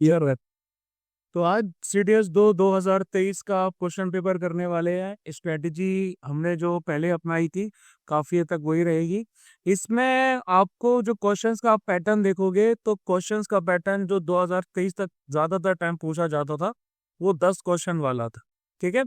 Year है। तो आज सीडीएस 2023 का आप क्वेश्चन पेपर करने वाले हैं। स्ट्रेटजी हमने जो पहले अपनाई थी काफी हद तक वही रहेगी। इसमें आपको जो क्वेश्चंस का आप पैटर्न देखोगे तो क्वेश्चंस का पैटर्न जो 2023 तक ज्यादातर टाइम पूछा जाता था वो 10 क्वेश्चन वाला था। ठीक है।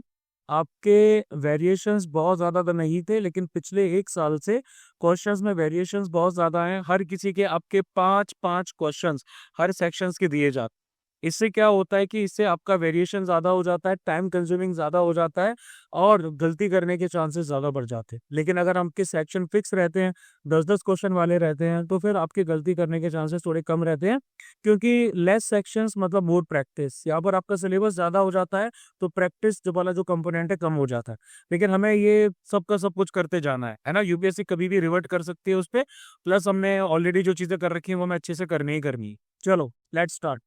आपके वेरिएशंस बहुत ज्यादा तो नहीं थे, लेकिन पिछले एक साल से क्वेश्चंस में वेरिएशंस बहुत ज्यादा हैं। हर किसी के आपके पांच पांच क्वेश्चंस हर सेक्शंस के दिए जाते। इससे क्या होता है कि इससे आपका वेरिएशन ज़्यादा हो जाता है, टाइम कंज्यूमिंग ज़्यादा हो जाता है और गलती करने के चांसेस ज़्यादा बढ़ जाते हैं। लेकिन अगर आपके सेक्शन फिक्स रहते हैं, 10-10 क्वेश्चन वाले रहते हैं, तो फिर आपके गलती करने के चांसेस थोड़े कम रहते हैं, क्योंकि लेस सेक्शंस मतलब मोर प्रैक्टिस। यहाँ पर आपका सिलेबस ज़्यादा हो जाता है तो प्रैक्टिस जो वाला जो कंपोनेंट है कम हो जाता है। लेकिन हमें ये सब का सब कुछ करते जाना है ना। यूपीएससी कभी भी रिवर्ट कर सकती है उस पर। प्लस हमने ऑलरेडी जो चीज़ें कर रखी हैं वो हमें अच्छे से करनी ही करनी है। चलो लेट्स स्टार्ट।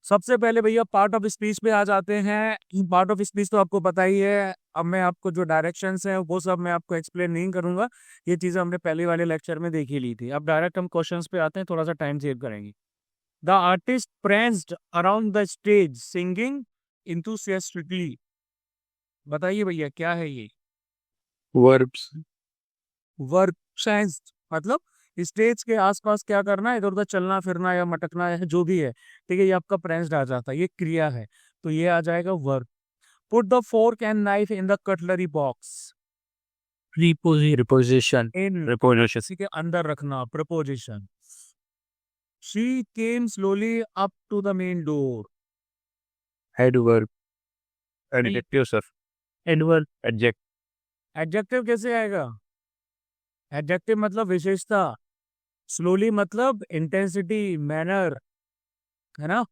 सबसे पहले भैया पार्ट ऑफ स्पीच पे आ जाते हैं। पार्ट ऑफ स्पीच तो आपको पता ही है। अब मैं आपको जो डायरेक्शंस हैं वो सब मैं आपको एक्सप्लेन नहीं करूंगा। ये चीजें हमने पहले वाले लेक्चर में देख ही ली थी। अब डायरेक्ट हम क्वेश्चंस पे आते हैं, थोड़ा सा टाइम सेव करेंगे। The artist pranced around the stage singing enthusiastically। बताइए भैया क्या है ये verbs, वर्ब। मतलब स्टेज के आसपास क्या करना है, इधर उधर चलना फिरना या मटकना या जो भी है। ठीक है, ये आपका प्रेंस्ड आ जाता है, ये क्रिया है। तो ये आ जाएगा verb. Put the fork and knife in the cutlery box. preposition, in preposition, किसी के अंदर रखना, preposition. She came slowly up to the main door. adverb, adjective, sir, adverb, adjective, adjective कैसे आएगा? एडजेक्टिव मतलब विशेषता। स्लोली मतलब इंटेंसिटी, मैनर, है ना।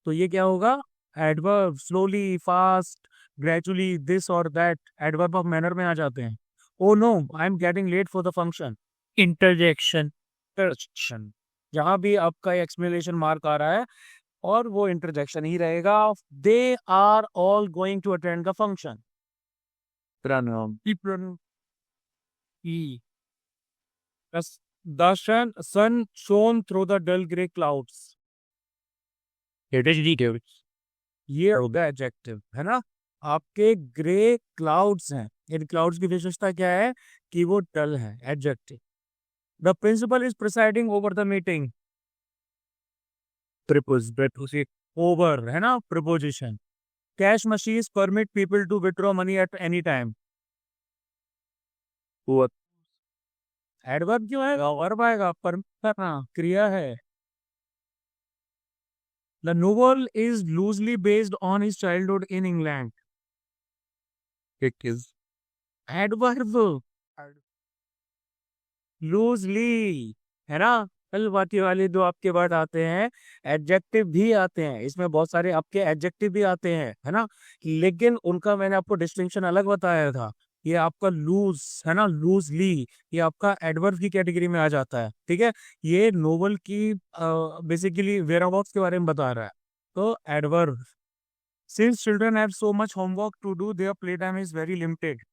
तो ये क्या होगा? Adverb. Slowly, fast, gradually, this और दैट एडवर्ब ऑफ मैनर में आ जाते हैं। Oh no, I am getting late for the function. interjection, interjection. जहां भी आपका एक्सक्लेमेशन मार्क आ रहा है और वो इंटरजेक्शन ही रहेगा। They are all going to attend the function. pronoun, the sun shone through the dull grey clouds. it is detailed, ये होगा एडजेक्टिव, है ना। आपके ग्रे क्लाउड्स हैं, इन क्लाउड्स की विशेषता क्या है कि वो डल है, adjective. The principal is presiding over the meeting. preposition, over है ना, preposition. Cash machines permit people to withdraw money at any time. what, adverb क्यों है? वर्ब आएगा, परमिट करना क्रिया है। The novel is loosely based on his childhood in England. it is, adverb. Loosely, है ना। कल बाती वाले जो आपके वर्ड आते हैं, एडजेक्टिव भी आते हैं इसमें, बहुत सारे आपके एडजेक्टिव भी आते हैं, है ना। लेकिन उनका मैंने आपको डिस्टिंक्शन अलग बताया था। ये आपका लूज है ना, लूजली, ये आपका एडवर्ब की कैटेगरी में आ जाता है। ठीक है। ये नोवेल की बेसिकली वेराबॉक्स के बारे में बता रहा है। तो adverb. Since children have so much homework to do their play time is very limited.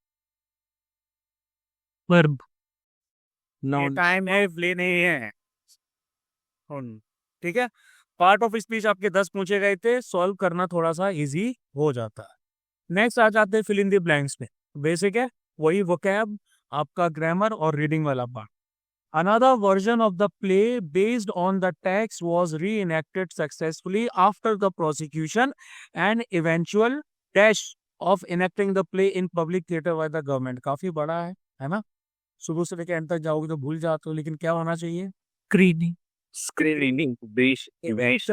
verb, ये noun, टाइम है, प्ले नहीं है। ठीक है। पार्ट ऑफ स्पीच आपके 10 पूछे गए थे, सॉल्व करना थोड़ा सा इजी हो जाता है। नेक्स्ट आ जाते हैं फिल इन द ब्लैंक्स में। बेसिक है, वही वोकैब, आपका ग्रामर और रीडिंग वाला part. Another version of the play based on the text was reenacted successfully after the prosecution and eventual dash of enacting the play in public theater by the government। काफी बड़ा है ना। शुरू से लेकर and तक जाओगे तो भूल जाते हो, लेकिन क्या होना चाहिए? screening, screening, base, base,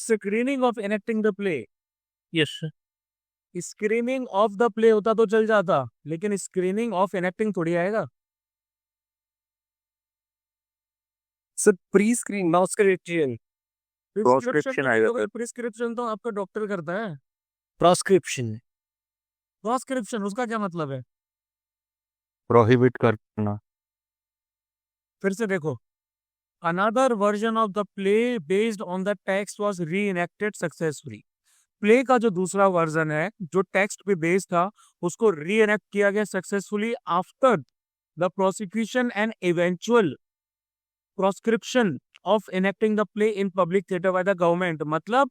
screening of enacting the play। yes, sir, screening of the play होता तो चल जाता, लेकिन स्क्रीनिंग ऑफ enacting थोड़ी आएगा। sir, pre-screen, now prescription, proscription आएगा, प्रिस्क्रिप्शन तो आपका डॉक्टर करता है। proscription, प्रोस्क्रिप्शन उसका क्या मतलब है? prohibit करना, फिर से देखो। Another version of the play based on the text was reenacted successfully. Play का जो दूसरा वर्जन है जो टेक्स्ट पे बेस्ड था, उसको रीएनेक्ट किया गया successfully after the prosecution and eventual proscription of enacting the play in public theatre by the government, मतलब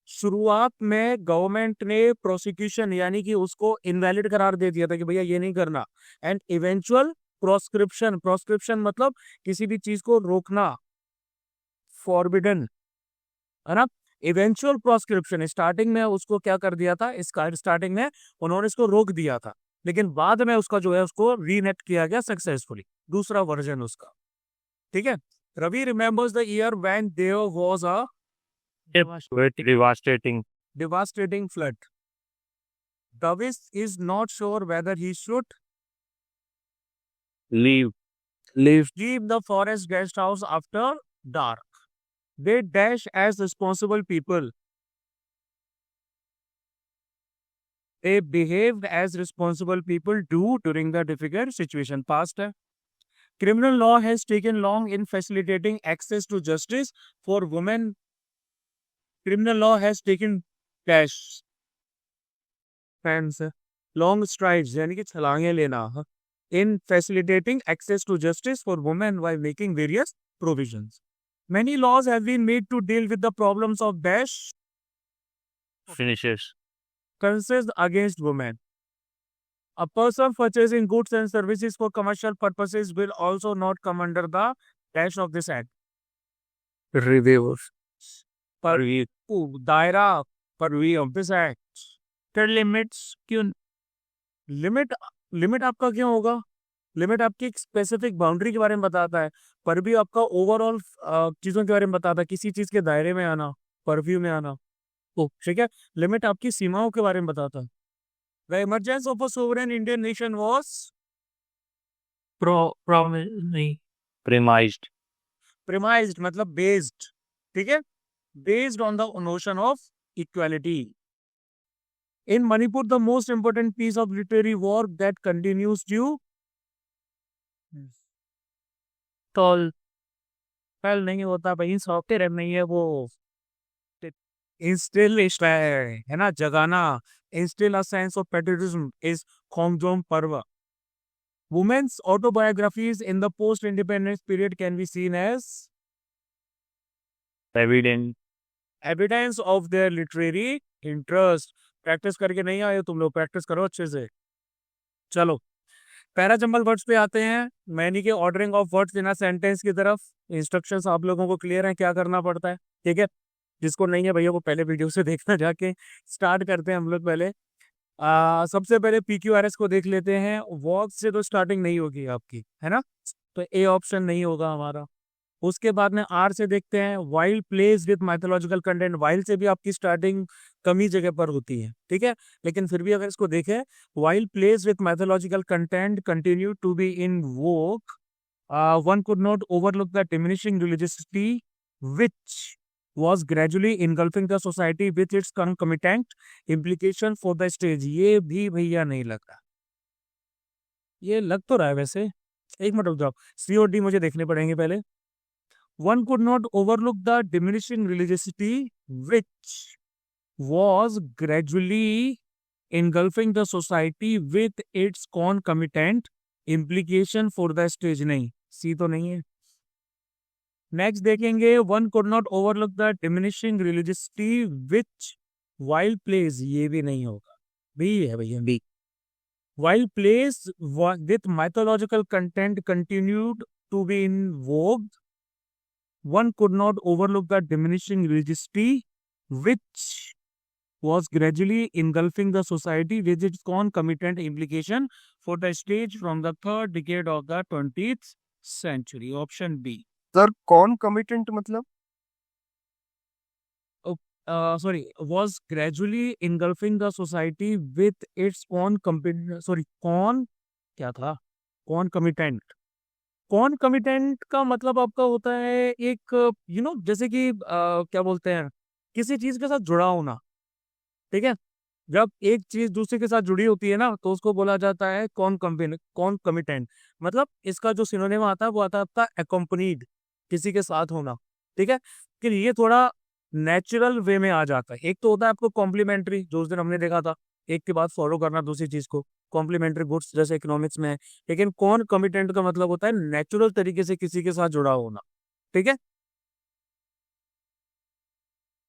शुरुआत में गवर्नमेंट ने प्रोसिक्यूशन यानी कि उसको इनवैलिड करार दे दिया था कि भैया ये नहीं करना, एंड इवेंचुअल प्रोस्क्रिप्शन, प्रोस्क्रिप्शन मतलब किसी भी चीज को रोकना, फॉरबिडन, है ना। इवेंचुअल प्रोस्क्रिप्शन, स्टार्टिंग में उसको क्या कर दिया था, इसका स्टार्टिंग में उन्होंने इसको रोक दिया था, लेकिन बाद में उसका जो है उसको रीनेक्ट किया गया सक्सेसफुली, दूसरा वर्जन उसका, ठीक है। Ravi remembers the year when there was a devastating. devastating flood. Davis is not sure whether he should Leave. leave the forest guest house after dark. They dash as responsible people. They behaved as responsible people do during the difficult situation. Past है. Criminal law has taken long in facilitating access to justice for women. Criminal law has taken dash fans long strides यानी कि छलांगे लेना in facilitating access to justice for women while making various provisions. Many laws have been made to deal with the problems of dash Finishes. concerns against women. A person purchasing goods and services for commercial purposes will also not come under the dash of this act. Reviews. Purview, दायरा purview of this act. Term limits क्यों? Limit आपका क्यों होगा? Limit आपकी एक specific boundary के बारे में बताता है, परव्यू आपका ओवरऑल चीजों के बारे में बताता है, किसी चीज के दायरे में आना, परव्यू में आना, तो ठीक है। लिमिट आपकी सीमाओं के बारे में बताता है। The emergence of a sovereign Indian nation was Premised. premised मतलब based, ठीक है, based on the notion of equality. In Manipur, the most important piece of literary work that continues to tall पहल नहीं होता भाई, सॉफ्टवेयर नहीं है वो, इंस्टिल है ना, जगाना, instil a sense of patriotism is Khongjom पर्व. Women's autobiographies in the post-independence period can be seen as Evidence. of their literary interest. Practice करके नहीं आए तुम लोग, प्रैक्टिस करो अच्छे से। चलो पैरा जंबल वर्ड्स पे आते हैं, मैनी के ordering of words in a sentence की तरफ। इंस्ट्रक्शंस आप लोगों को क्लियर हैं क्या करना पड़ता है, ठीक है। जिसको नहीं है भैया वो पहले वीडियो से देखना जाके। स्टार्ट करते हैं हम लोग पहले। सबसे पहले PQRS को देख लेते हैं। वॉक से तो स्टार्टिंग नहीं होगी आपकी, है ना, तो ए ऑप्शन नहीं होगा हमारा। उसके बाद में आर से देखते हैं, while plays with mythological content. While से भी आपकी स्टार्टिंग कमी जगह पर होती है, ठीक है, लेकिन फिर भी अगर इसको देखें, while plays with mythological content continue to be in vogue, one could not overlook the diminishing religiosity which was gradually engulfing the society with its concomitant implication for the stage. ये भी भैया नहीं लग रहा, ये लग तो रहा है वैसे, एक मिनट रुक जाओ, COD मुझे देखने पड़ेंगे पहले। One could not overlook the diminishing religiosity which was gradually engulfing the society with its concomitant implication for the stage. नहीं, C तो नहीं है। नेक्स्ट देखेंगे, one could not overlook the diminishing religiosity which while plays, ये भी नहीं होगा, B है भैया, B. While plays with mythological content continued to be in vogue, one could not overlook the diminishing religiosity which was gradually engulfing the society with its concomitant implication for the stage from the third decade of the 20th century. Option B. Sir concomitant मतलब sorry, was gradually engulfing the society with its क्या था, concomitant. concomitant का मतलब आपका होता है एक जैसे कि क्या बोलते हैं, किसी चीज के साथ जुड़ा होना, ठीक है। जब एक चीज दूसरे के साथ जुड़ी होती है ना, तो उसको बोला जाता है कॉनकमिटेंट। मतलब इसका जो सिनोनिम आता है वो आता है आपका अकम्पनीड, किसी के साथ होना, ठीक है। फिर ये थोड़ा नेचुरल वे में आ जाता है। एक तो होता है आपको कॉम्प्लीमेंट्री, जो उस दिन हमने देखा था, एक के बाद फॉलो करना दूसरी चीज को, कॉम्प्लीमेंट्री गुड्स जैसे इकोनॉमिक्स में है। लेकिन कॉनकमिटेंट का मतलब होता है नेचुरल तरीके से किसी के साथ जुड़ा होना, ठीक है।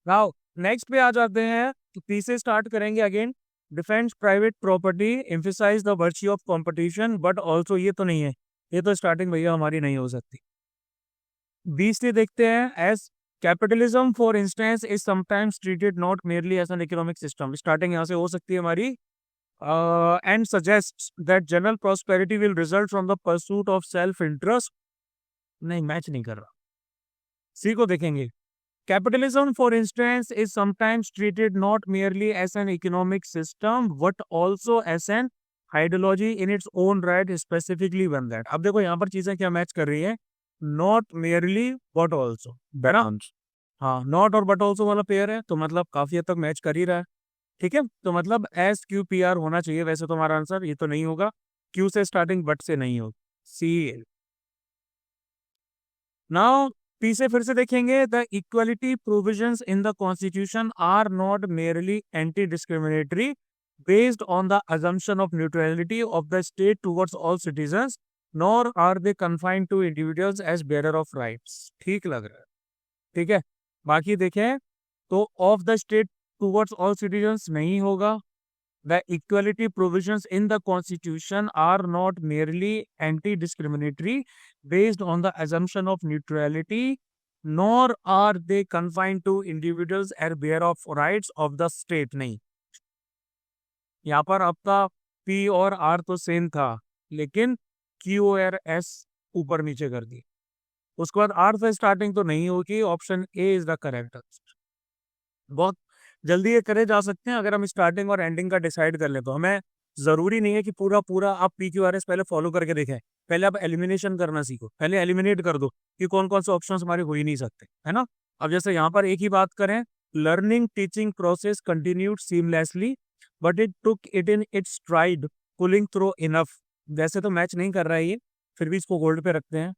नाउ नेक्स्ट पे आ जाते हैं, तो पी से स्टार्ट करेंगे again. Defence private property, emphasise the virtue of competition but also, ये तो नहीं है, ये तो स्टार्टिंग भैया हमारी नहीं हो सकती। बी से देखते हैं, as capitalism for instance is sometimes treated not merely as an economic system, starting यहाँ से हो सकती है हमारी। And suggest that general prosperity will result from the pursuit of self interest, नहीं मैच नहीं कर रहा। सी को देखेंगे, capitalism for instance is sometimes treated not merely as an economic system but also as an ideology in its own right, specifically when that। अब देखो यहाँ पर चीजें क्या मैच कर रही है, not merely but also, है ना। हाँ, not और but also वाला पेयर है, तो मतलब काफी हद तक मैच कर ही रहा है। ठीक है, तो मतलब एस क्यू पी आर होना चाहिए वैसे तो हमारा आंसर, ये तो नहीं होगा, क्यू से स्टार्टिंग बट से नहीं होगा, सी। नाउ पी से फिर से देखेंगे, the equality provisions in the constitution are not merely anti discriminatory based on the assumption of neutrality of the state towards all citizens nor are they confined to individuals as bearer of rights. ठीक लग रहा है, ठीक है। बाकी देखें तो of the state towards all citizens नहीं होगा। The equality provisions in the Constitution are not merely anti-discriminatory based on the assumption of neutrality, nor are they confined to individuals as bearer of rights of the state। नहीं, यहाँ पर आपका P और R तो same था, लेकिन Q और S ऊपर नीचे कर दी। उसके बाद R से स्टार्टिंग तो नहीं होगी, option A is the correct answer. बहुत जल्दी ये करे जा सकते हैं अगर हम स्टार्टिंग और एंडिंग का डिसाइड कर ले तो। हमें जरूरी नहीं है कि पूरा पूरा आप पी क्यू आर एस पहले फॉलो करके देखें, पहले आप एलिमिनेशन करना सीखो, पहले एलिमिनेट कर दो कि कौन कौन से ऑप्शंस हमारे हो ही नहीं सकते, है ना। अब जैसे यहाँ पर एक ही बात करें, learning teaching process continued seamlessly but it took it in its STRIDE pulling through enough, वैसे तो मैच नहीं कर रहा है ये, फिर भी इसको होल्ड पे रखते हैं।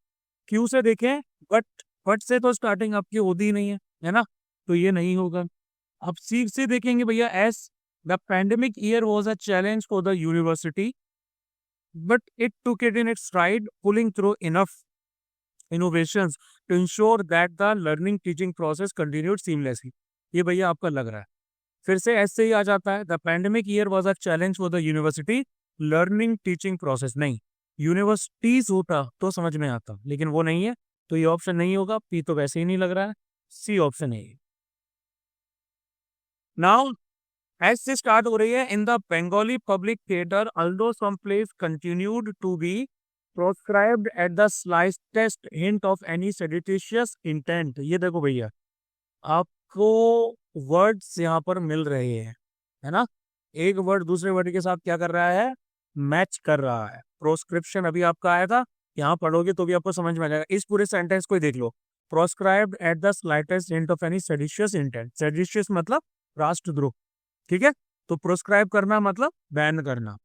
क्यू से देखें, बट से तो स्टार्टिंग आपकी होती ही नहीं है ना, तो ये नहीं होगा। अब सी से देखेंगे भैया, S the pandemic year was a challenge for the university but it took it in its STRIDE pulling through enough innovations to ensure that the learning teaching process continued seamlessly। ये भैया आपका लग रहा है, फिर से एस से ही आ जाता है, the pandemic year was a challenge for the university learning teaching process, नहीं, यूनिवर्सिटीज होता तो समझ में आता, लेकिन वो नहीं है, तो ये ऑप्शन नहीं होगा। पी तो वैसे ही नहीं लग रहा है, सी ऑप्शन है। नाउ एस से स्टार्ट हो रही है, in the Bengali public theatre although some plays continued to be proscribed at the slightest hint of any seditious intent. ये देखो भैया, आपको वर्ड्स यहाँ पर मिल रहे हैं, है ना, एक वर्ड दूसरे वर्ड के साथ क्या कर रहा है, मैच कर रहा है। प्रोस्क्रिप्शन अभी आपका आया था, यहाँ पढ़ोगे तो भी आपको समझ में आ जाएगा। इस पूरे सेंटेंस को ही देख लो, proscribed at the slightest hint of any seditious intent, seditious मतलब राष्ट्रद्रोह, ठीक है, तो प्रोस्क्राइब करना मतलब बैन करना।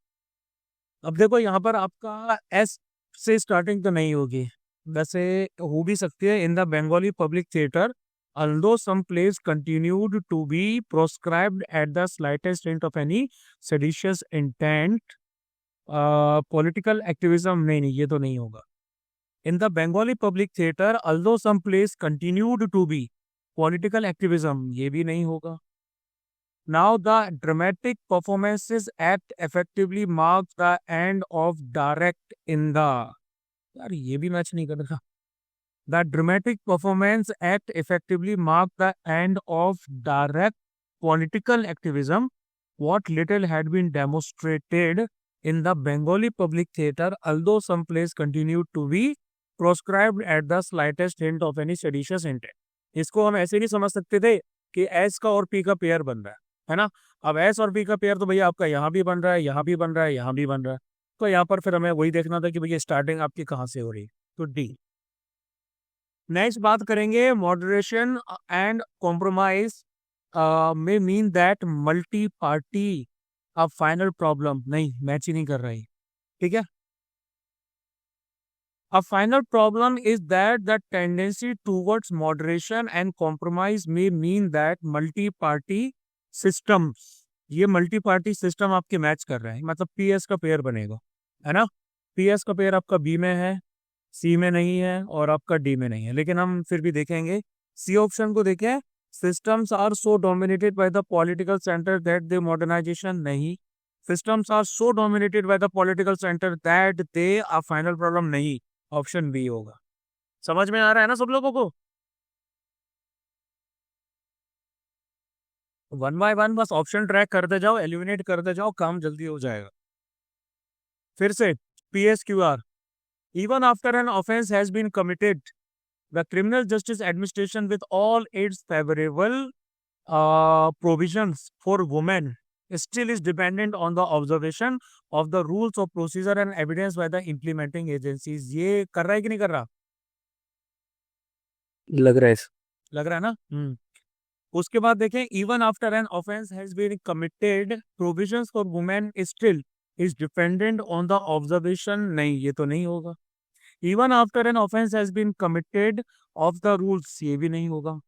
अब देखो यहाँ पर आपका एस से स्टार्टिंग तो नहीं होगी, वैसे हो भी सकती है, in the Bengali public theatre although some plays continued to be proscribed at the slightest hint of any seditious intent, political activism, नहीं, ये तो नहीं होगा। in the Bengali public theater although some plays continued to be political activism, ये भी नहीं होगा। Now the dramatic performances act effectively marks the end of direct in the, यार ये भी मैच नहीं कर रहा। The dramatic performance act effectively marked the end of direct political activism. What little had been demonstrated in the Bengali public theatre, although some plays continued to be proscribed at the slightest hint of any seditious intent। इसको हम ऐसे नहीं समझ सकते थे कि S का और पी का पेयर बन रहा है ना। अब एस और पी का पेयर तो भैया आपका यहाँ भी बन रहा है, यहाँ भी बन रहा है, यहाँ भी बन रहा है, तो यहाँ पर फिर हमें वही देखना था कि भैया स्टार्टिंग आपकी कहाँ से हो रही है, तो डी। नेक्स्ट बात करेंगे, मॉडरेशन एंड कॉम्प्रोमाइज में mean that multi party a final problem, नहीं मैच ही नहीं कर रही, ठीक है। A final problem is that the tendency towards moderation and compromise में mean that multi party systems, ये मल्टी पार्टी सिस्टम आपके मैच कर रहे हैं, मतलब पीएस का पेयर बनेगा, है ना। पीएस का पेयर आपका बी में है, सी में नहीं है और आपका डी में नहीं है, लेकिन हम फिर भी देखेंगे। सी ऑप्शन को देखें, systems are so dominated by the political center that they modernization नहीं, systems are so dominated by the political center that they are final problem नहीं, ऑप्शन बी होगा। समझ में आ रहा है ना सब लोगों को? वन बाय वन बस ऑप्शन ट्रैक करते जाओ, एलिमिनेट करते जाओ, काम जल्दी हो जाएगा। फिर से PSQR, even after an offense has been committed, the criminal justice administration with all its favorable provisions for women still is dependent on the observation of the rules of procedure and evidence by the implementing agencies। ये कर रहा है कि नहीं कर रहा? लग रहा है लग रहा है ना? उसके बाद देखें, even after an offense has been committed, provisions for women still is dependent on the observation। नहीं, ये तो नहीं होगा। Even after an offense has been committed of the rules, ये भी नहीं होगा।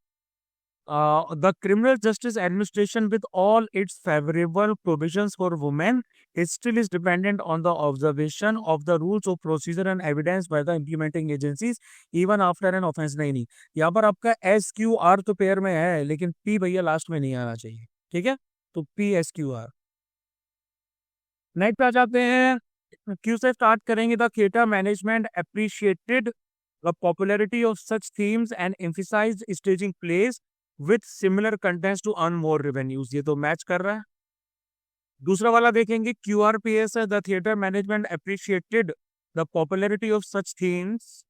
The criminal justice administration with all its favorable provisions for women it still is dependent on the observation of the rules of procedure and evidence by the implementing agencies even after an offense। नहीं, यहाँ पर आपका SQR तो pair में है, लेकिन P भैया last में नहीं आना चाहिए, ठीक है? तो PSQR। नेक्स्ट पे आ जाते हैं, क्यू से स्टार्ट करेंगे। The theatre management appreciated the popularity of such themes and emphasized staging plays with similar contents to earn more revenues. ये तो मैच कर रहा है। दूसरा वाला देखेंगे, QRPS है, the theatre management appreciated the popularity of such themes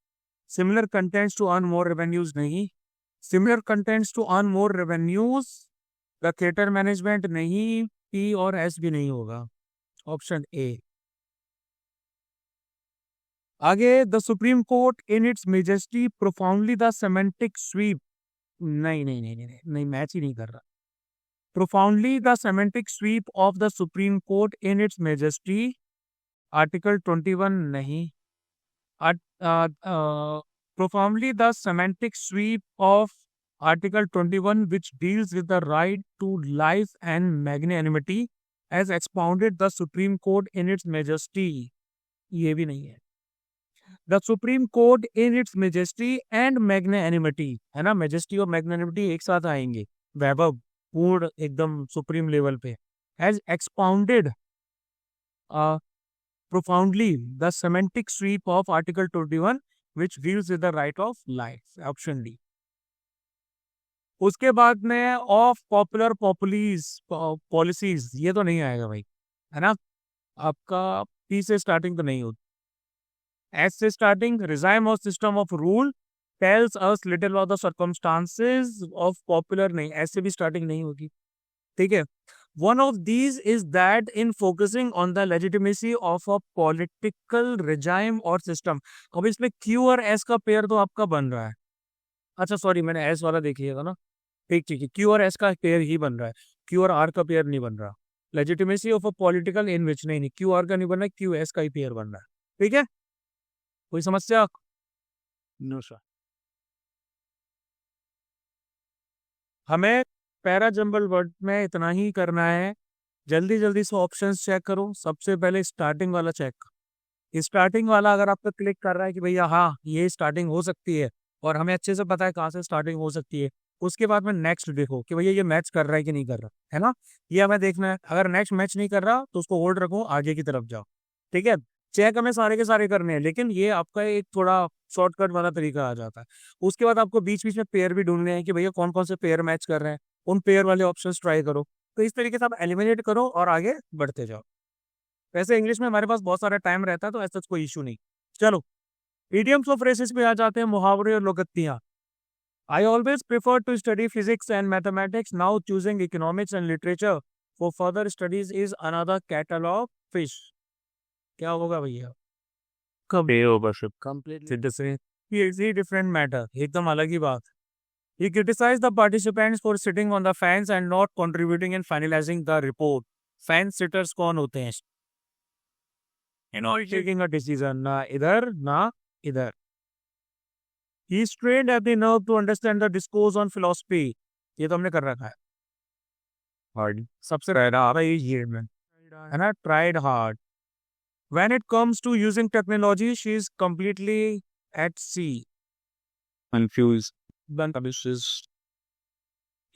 similar contents to earn more revenues. नहीं, similar contents to earn more revenues the theatre management नहीं, P और S भी नहीं होगा, ऑप्शन ए। आगे, the supreme court in its majesty profoundly the semantic sweep. नहीं नहीं नहीं नहीं नहीं, नहीं मैच ही नहीं कर रहा। Profoundly the semantic sweep of the supreme court in its majesty, article 21 नहीं। Profoundly the semantic sweep of article 21 which deals with the right to life and magnanimity as expounded the Supreme Court in its majesty, ये भी नहीं है। The supreme court in its majesty and magnanimity, है ना, majesty और magnanimity एक साथ आएंगे, वैभव पूर्ण एकदम सुप्रीम लेवल पे। Has expounded profoundly the semantic sweep of article 21 which deals with the right of life, option D. उसके बाद में ऑफ पॉपुलर पॉलिसीज, ये तो नहीं आएगा भाई, है ना। आपका पी से स्टार्टिंग तो नहीं होती। S से starting, regime or system of rule tells us little about the circumstances of popular, नहीं, S से भी स्टार्टिंग नहीं होगी, ठीक है। One of these is that in focusing on the legitimacy of a political regime or system। अब इसमें Q और S का पेयर तो आपका बन रहा है। अच्छा सॉरी, मैंने S वाला देख लिया था ना, ठीक ठीक है, Q और S का पेयर ही बन रहा है, Q और R का पेयर नहीं बन रहा। Legitimacy of a political in which, नहीं, Q R का नहीं बन रहा, Q S का ही पेयर बन रहा है, ठीक है। कोई समस्या? No sir. हमें पैरा जंबल वर्ड में इतना ही करना है। जल्दी जल्दी से ऑप्शंस चेक करो। सबसे पहले स्टार्टिंग वाला चेक। स्टार्टिंग वाला अगर आप पे क्लिक कर रहा है कि भैया हाँ ये स्टार्टिंग हो सकती है और हमें अच्छे से पता है कहाँ से स्टार्टिंग हो सकती है, उसके बाद में नेक्स्ट देखो कि भैया ये मैच कर रहा है कि नहीं कर रहा, है ना, ये हमें देखना है। अगर नेक्स्ट मैच नहीं कर रहा तो उसको होल्ड रखो, आगे की तरफ जाओ, ठीक है। चेक हमें सारे के सारे करने हैं, लेकिन ये आपका एक थोड़ा शॉर्टकट वाला तरीका आ जाता है। उसके बाद आपको बीच बीच में पेयर भी ढूंढने हैं कि भैया कौन कौन से पेयर मैच कर रहे हैं, उन पेयर वाले ऑप्शंस ट्राई करो। तो इस तरीके से आप एलिमिनेट करो और आगे बढ़ते जाओ। वैसे इंग्लिश में हमारे पास बहुत सारा टाइम रहता है तो ऐसा कोई इशू नहीं। चलो इडियम्स ऑफ फ्रेजेस पे आ जाते हैं, मुहावरे और लोकत्तियां। I always prefer to study physics and mathematics, now choosing economics and literature for further studies is another kettle of fish. क्या होगा भैया? कंप्लीटली डिफरेंट मैटर, एकदम अलग ही बात। He criticized the participants for sitting on the fence and not contributing in finalizing the report. Fence sitters कौन होते हैं? Taking a decision, ना इधर ना इधर। He strained at the nerve to understand the discourse on philosophy. ये तो हमने कर रखा है। Hard. सबसे पहला ये में है ना, tried hard. When it comes to using technology, she is completely at sea. Confused.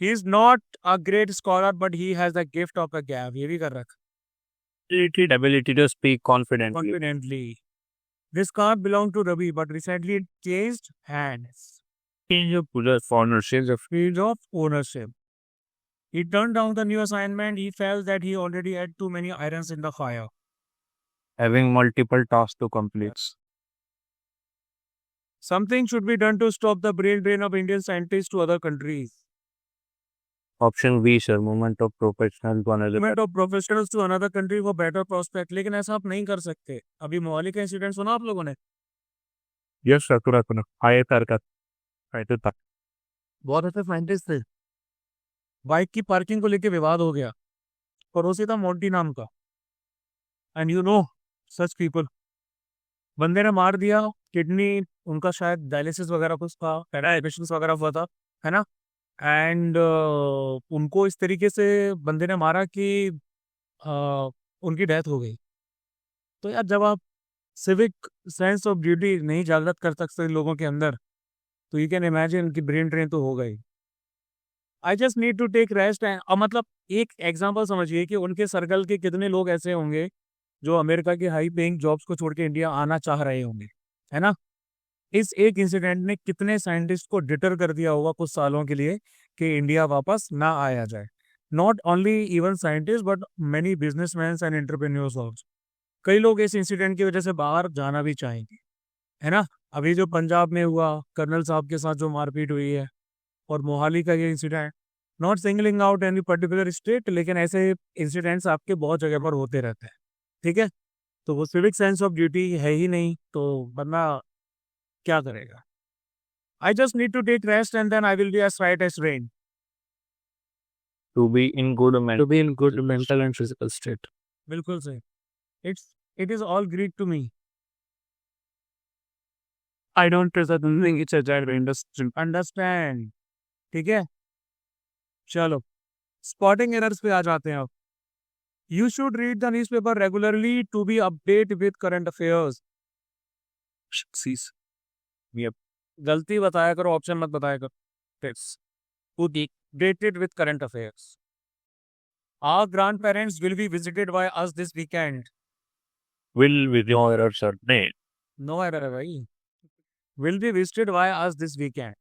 He is not a great scholar, but he has the gift of a gab. ये भी कर रखा ability to speak confidently. confidently. This can't belong to Ravi, but recently it changed hands. Change of ownership of Field of ownership. He turned down the new assignment. He felt that he already had too many irons in the fire. having multiple tasks to complete. Something should be done to stop the brain drain of Indian scientists to other countries. Option B, sir, movement of professionals to another. Movement of professionals to another country for better prospect. लेकिन ऐसा आप नहीं कर सकते. अभी मोहाली का incident सुना आप लोगों ने? Yes, sir, सुना ISR का था. बहुत अच्छे साइंटिस्ट थे. बाइक की पार्किंग को लेके विवाद हो गया. पड़ोसी था मोंटी नाम का. And you know such people. बंदे ने मार दिया. किडनी उनका शायद डायलिसिस वगैरह कुछ था, पेशेंट्स वगैरह हुआ था, है ना. एंड उनको इस तरीके से बंदे ने मारा कि उनकी डेथ हो गई. तो यार जब आप सिविक सेंस ऑफ ड्यूटी नहीं जागृत कर सकते लोगों के अंदर, तो यू कैन इमेजिन कि ब्रेन ड्रेन तो हो गई. I just need to take rest. और मतलब एक एग्जांपल समझिए कि उनके सर्कल के कितने लोग ऐसे होंगे जो अमेरिका के हाई पेइंग जॉब्स को छोड़ के इंडिया आना चाह रहे होंगे, है ना. इस एक इंसिडेंट ने कितने साइंटिस्ट को डिटर कर दिया होगा कुछ सालों के लिए कि इंडिया वापस ना आया जाए. Not only even scientist but many businessman and entrepreneurs also. कई लोग इस इंसिडेंट की वजह से बाहर जाना भी चाहेंगे, है ना. अभी जो पंजाब में हुआ कर्नल साहब के साथ जो मारपीट हुई है, और मोहाली का ये incident, not singling out any particular state, लेकिन ऐसे इंसिडेंट्स आपके बहुत जगह पर होते रहते हैं. ठीक है. तो वो सिविक सेंस ऑफ ड्यूटी है ही नहीं, तो बंदा क्या करेगा. I just need to take rest and then I will be as right as rain. To be in good mental and physical state. बिल्कुल सही. It is all Greek to me. I don't think it's a giant industry. Understand. ठीक है. चलो spotting errors पे आ जाते हैं अब. You should read the newspaper regularly to be update with current affairs. Success. गलती बताया करो, ऑप्शन मत बताया करो. Updated with current affairs. Our grandparents will be visited by us this weekend. Will with your error, sir. Nay. No error है भाई. Will be visited by us this weekend.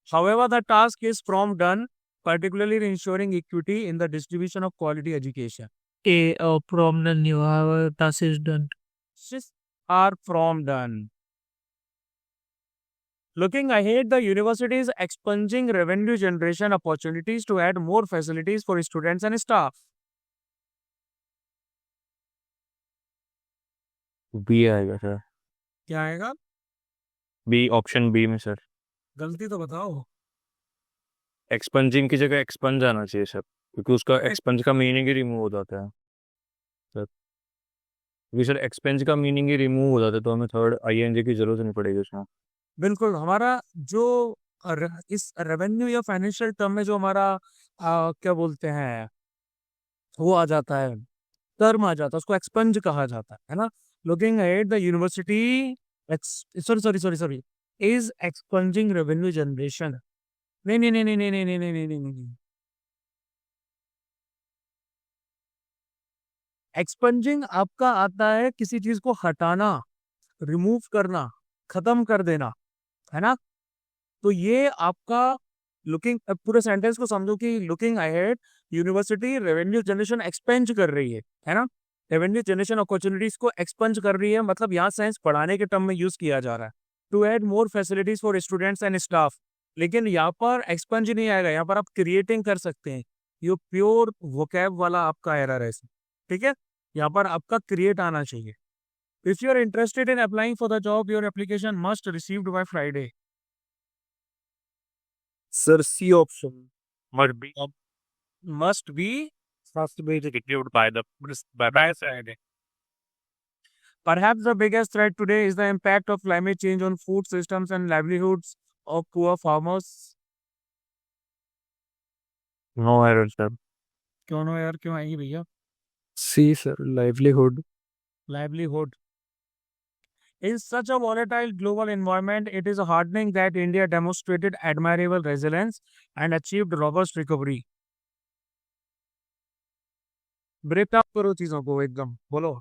However, the task is from done, particularly in ensuring equity in the distribution of quality education. From the new task is done. Are from done. Looking ahead, the university is expunging revenue generation opportunities to add more facilities for students and staff. B आएगा sir. क्या आएगा? B option B में sir. गलती तो बताओ. एक्सपंजिंग की जगह expunge आना चाहिए सर, क्योंकि उसका एक्सपंज का मीनिंग ही रिमूव हो जाता है सर. क्योंकि सर एक्सपेंज का मीनिंग ही रिमूव हो जाता है, तो हमें थर्ड ING की जरूरत नहीं पड़ेगी उसमें. बिल्कुल. हमारा जो इस रेवेन्यू या फाइनेंशियल टर्म में जो हमारा क्या बोलते हैं वो आ जाता है, टर्म आ जाता है, उसको एक्सपंज कहा जाता है ना. Looking at the university sorry is expunging revenue generation. नहीं नहीं नहीं नहीं नहीं नहीं नहीं नहीं नहीं नहीं नहीं. एक्सपंजिंग आपका आता है किसी चीज को हटाना, रिमूव करना, खत्म कर देना, है ना. तो ये आपका लुकिंग, पूरे सेंटेंस को समझो कि looking ahead university revenue generation expunge कर रही है ना. रेवेन्यू जनरेशन अपॉर्चुनिटीज को एक्सपेंज कर रही है, मतलब यहाँ साइंस पढ़ाने के टर्म में यूज किया जा रहा है. To add more facilities for students and staff. लेकिन यहाँ पर एक्सपेंज नहीं आएगा, यहाँ पर आप क्रिएटिंग कर सकते हैं. ये प्योर वोकैब वाला आपका एरर है इसमें. ठीक है. यहाँ पर आपका क्रिएट आना चाहिए. If you are interested in applying for the job, your application must received by Friday. Sir, C option must be Must be reviewed by Friday. Perhaps the biggest threat today is the impact of climate change on food systems and livelihoods of poor farmers. No error, sir. क्यों no यार, क्यों आएगी भैया? C, sir, livelihood. Livelihood. In such a volatile global environment, it is heartening that India demonstrated admirable resilience and achieved robust recovery. Break up करो चीजों को एकदम बोलो.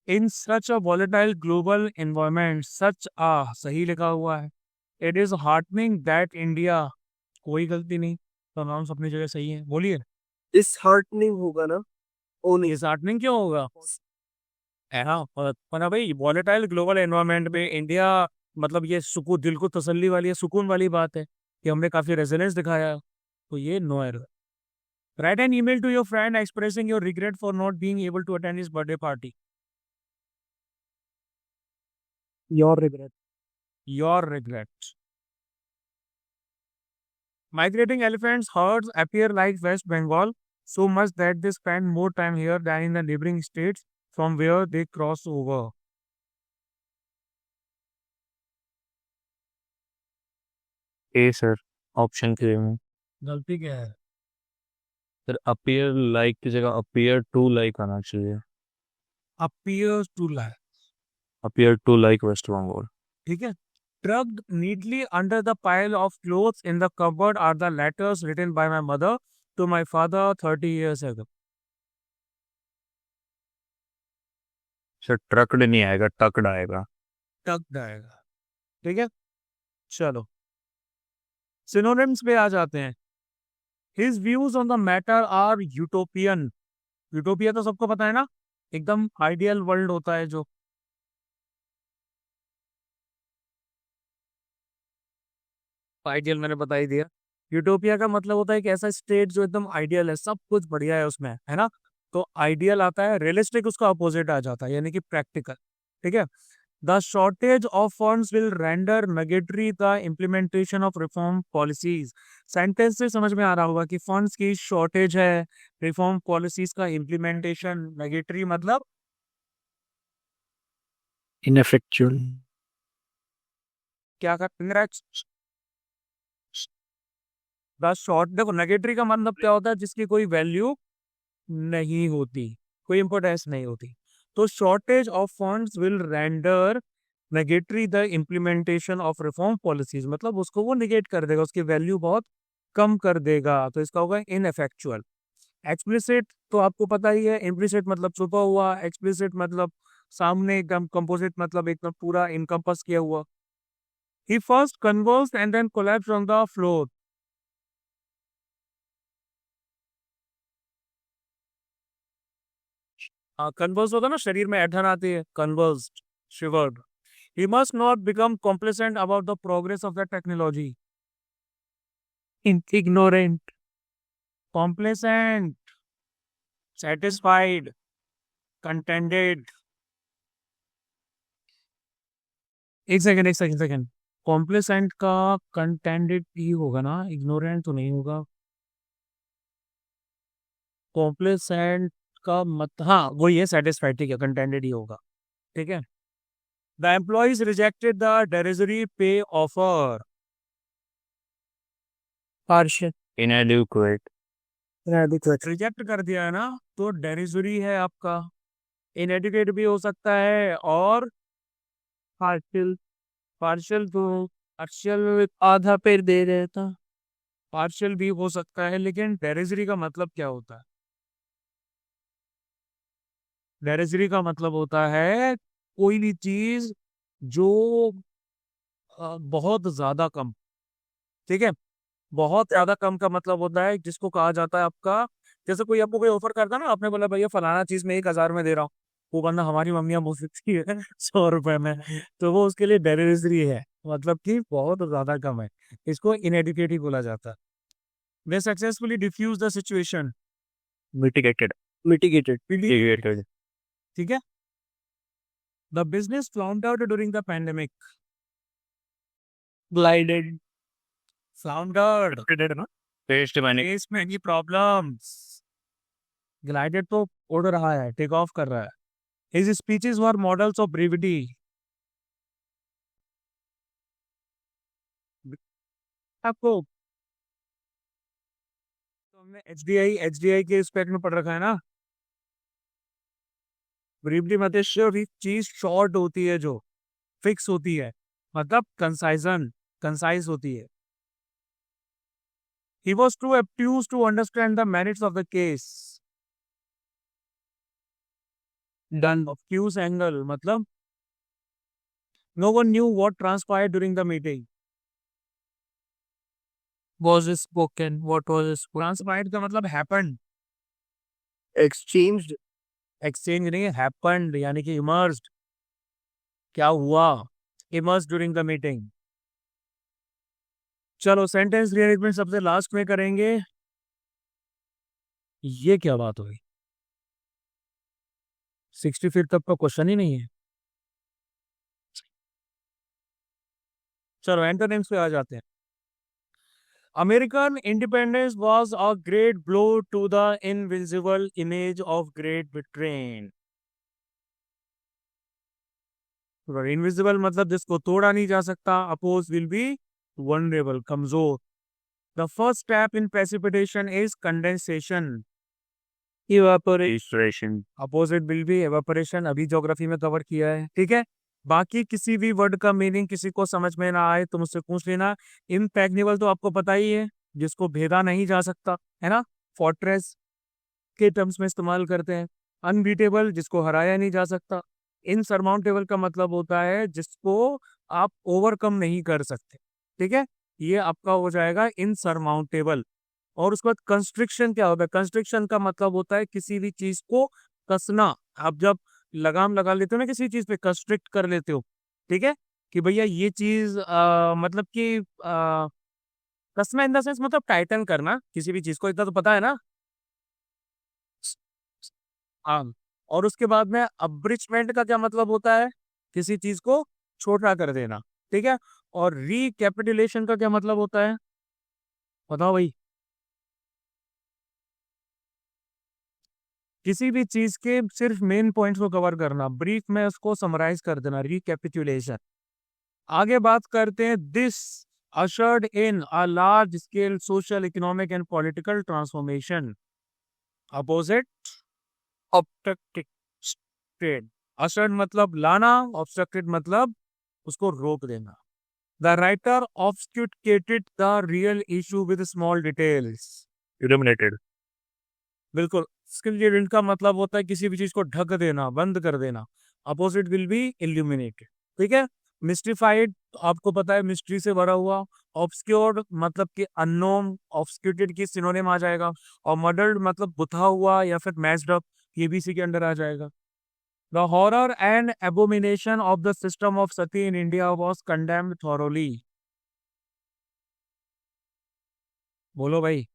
In such a volatile global environment, such a सही लिखा हुआ है. It is heartening that India कोई गलती नहीं, प्रोनाउंस अपनी जगह सही है. बोलिए. इस हार्टनिंग होगा ना ओ नहीं इस हार्टनिंग क्यों होगा? है ना, पर ना भाई वॉलेटाइल ग्लोबल एनवायरनमेंट में इंडिया मतलब ये सुकून, दिल को तसल्ली वाली है, सुकून वाली बात है कि हमने काफी रेजिलेंस दिखाया. तो ये no error. Write an email to your friend expressing your regret for not being able to attend his birthday party. Your regret Your regret. Migrating elephants herds appear like West Bengal, so much that they spend more time here than in the neighboring states from where they cross over. A sir, option के में गलती क्या है? Sir appear like की जगह appear to like आना चाहिए. Appears to lie. Appear to like West Bengal. ठीक है. Tucked neatly under the pile of clothes in the cupboard are the letters written by my mother to my father 30 years ago. Sir ट्रकड नहीं आएगा, टकड आएगा. Tucked आएगा. ठीक है. चलो synonyms पे आ जाते हैं. His views on the matter are utopian. Utopia तो सबको पता है ना, एकदम आइडियल वर्ल्ड होता है जो. आइडियल मैंने बता ही दिया. यूटोपिया का मतलब होता है कि ऐसा स्टेट जो एकदम आइडियल है, सब कुछ बढ़िया है उसमें, है ना. तो आइडियल आता है, रियलिस्टिक उसका अपोजिट आ जाता है, यानी कि प्रैक्टिकल. ठीक है. The shortage of funds will render nugatory the implementation of reform policies. Sentence से समझ में आ रहा होगा कि फंड्स की शॉर्टेज है, रिफॉर्म पॉलिसीज का इम्प्लीमेंटेशन नेगेटरी मतलब इनफेक्चुअल क्या कर. द शॉर्ट देखो, नेगेटरी का मतलब क्या होता है? जिसकी कोई वैल्यू नहीं होती, कोई इंपोर्टेंस नहीं होती. तो shortage of funds will render nugatory the implementation of reform policies, मतलब उसको वो निगेट कर देगा, उसकी वैल्यू बहुत कम कर देगा. तो इसका होगा इनएफेक्चुअल. एक्सप्लिसिट तो आपको पता ही है. इम्प्लिसिट मतलब छुपा हुआ, एक्सप्लिसिट मतलब सामने एकदम, कंपोजिट मतलब एकदम पूरा इनकम्पस किया हुआ. He first convulsed and then collapsed on the floor. Converse होता है ना, शरीर में ऐठन आती है. Conversed, शिवर्ड. He must not become complacent about the progress of the technology. Ignorant. Complacent, satisfied, contented. एक सेकंड. कॉम्प्लेसेंट का कंटेंडेड ही होगा ना, इग्नोरेंट तो नहीं होगा. कॉम्प्लेसेंट का मत, हाँ वही है, सेटिस्फाइड. ठीक है, कंटेंडेड ही होगा. ठीक है. द एम्प्लॉइज रिजेक्टेड द डेरिजरी पे ऑफर. Partial. इनएडिक्वेट. रिजेक्ट कर दिया है ना, तो डेरिजरी है आपका. इनएडिक्वेट भी हो सकता है और Partial. पार्शियल तो, पार्शियल आधा पेड़ दे रहा था. पार्शियल भी हो सकता है. लेकिन डेरिजरी का मतलब क्या होता है? डेरिजरी का मतलब होता है कोई भी चीज जो बहुत ज्यादा कम. ठीक है. बहुत ज्यादा कम का मतलब होता है जिसको कहा जाता है आपका, जैसे कोई आपको कोई ऑफर करता है ना, आपने बोला भैया फलाना चीज मैं 1,000 में दे रहा हूँ, वो बंदा हमारी मम्मियाँ बोल सकती है 100 रुपए में, तो वो उसके लिए डेरिजरी है, मतलब कि बहुत ज्यादा कम है. इसको इनएडुकेट ही बोला जाता है. They successfully defuse the situation. Mitigated. Mitigated ठीक है. The business floundered during the pandemic. Glided. Floundered, ना टेस्ट मैंने फेस मेनी प्रॉब्लम्स. ग्लाइडेड तो उड़ रहा है, टेक ऑफ कर रहा है. His speeches were models of brevity. आपको तो हमने एचडीआई के रिस्पेक्ट में पढ़ रखा है ना. ब्रीफली मतलब सिर्फ चीज शॉर्ट होती है, जो फिक्स होती है, मतलब कंसाइज होती है. He was too obtuse to understand the merits of the case. Done. Obtuse angle मतलब no one knew what transpired during the meeting. Was spoken. What was spoken? Transpired का मतलब happened. Exchanged. Exchange नहीं, happened यानी कि immersed. क्या हुआ? Immersed during the meeting. चलो sentence rearrangement सबसे लास्ट में करेंगे. ये क्या बात हुई? 65 तक का क्वेश्चन ही नहीं है. चलो एंटोनिम्स पे आ जाते हैं. American independence was a great blow to the invisible image of Great Britain. Invisible मतलब जिसको तोड़ा नहीं जा सकता. अपोज विल बी वनरेबल, कमजोर. The first step in precipitation is condensation. Evaporation. Opposite will be evaporation. अभी ज्योग्राफी में cover किया है, ठीक है. बाकी किसी भी वर्ड का मीनिंग किसी को समझ में ना आए तो मुझसे पूछ लेना. इम्प्रैग्नेबल तो आपको पता ही है, जिसको भेदा नहीं जा सकता, है ना. फोर्ट्रेस के टर्म्स में इस्तेमाल करते हैं. अनबीटेबल जिसको हराया नहीं जा सकता. इनसरमाउंटेबल का मतलब होता है जिसको आप ओवरकम नहीं कर सकते, ठीक है. ये आपका हो जाएगा इनसरमाउंटेबल. और उसके बाद कंस्ट्रिक्शन क्या होता है? कंस्ट्रिक्शन का मतलब होता है किसी भी चीज को कसना. आप जब लगाम लगा लेते हो ना किसी चीज पे, कंस्ट्रिक्ट कर लेते हो, ठीक है, कि भैया ये चीज मतलब कि कसना इन द सेंस मतलब टाइटन करना किसी भी चीज को, इतना तो पता है ना. हाँ. और उसके बाद में अब्रिचमेंट का क्या मतलब होता है? किसी चीज को छोटा कर देना, ठीक है. और रिकैपिटुलेशन का क्या मतलब होता है? बताओ भाई. किसी भी चीज के सिर्फ मेन पॉइंट्स को कवर करना, ब्रीफ में उसको समराइज कर देना, रिकैपिटुलेशन. आगे बात करते हैं. This ushered in a large scale social, economic and political transformation. Opposite, obstructed. Ushered मतलब लाना, obstructed मतलब उसको रोक देना. The writer obfuscated the real issue with small details. Illuminated. बिल्कुल. स्किल का मतलब होता है किसी भी चीज को ढक देना, बंद कर देना. अपोजिट विल बी इल्यूमिनेटेड, ठीक है. मिस्टिफाइड आपको पता है, मिस्ट्री से भरा हुआ. ऑब्सक्योर्ड मतलब कि अननोन, ऑब्सक्यूटेड की सिनोनिम आ जाएगा. और मर्डर्ड मतलब बुथा हुआ या फिर मैच्ड अप, ये भी इसी के अंडर आ जाएगा. The horror and Abomination of the system of Sati in India was condemned thoroughly. बोलो भाई.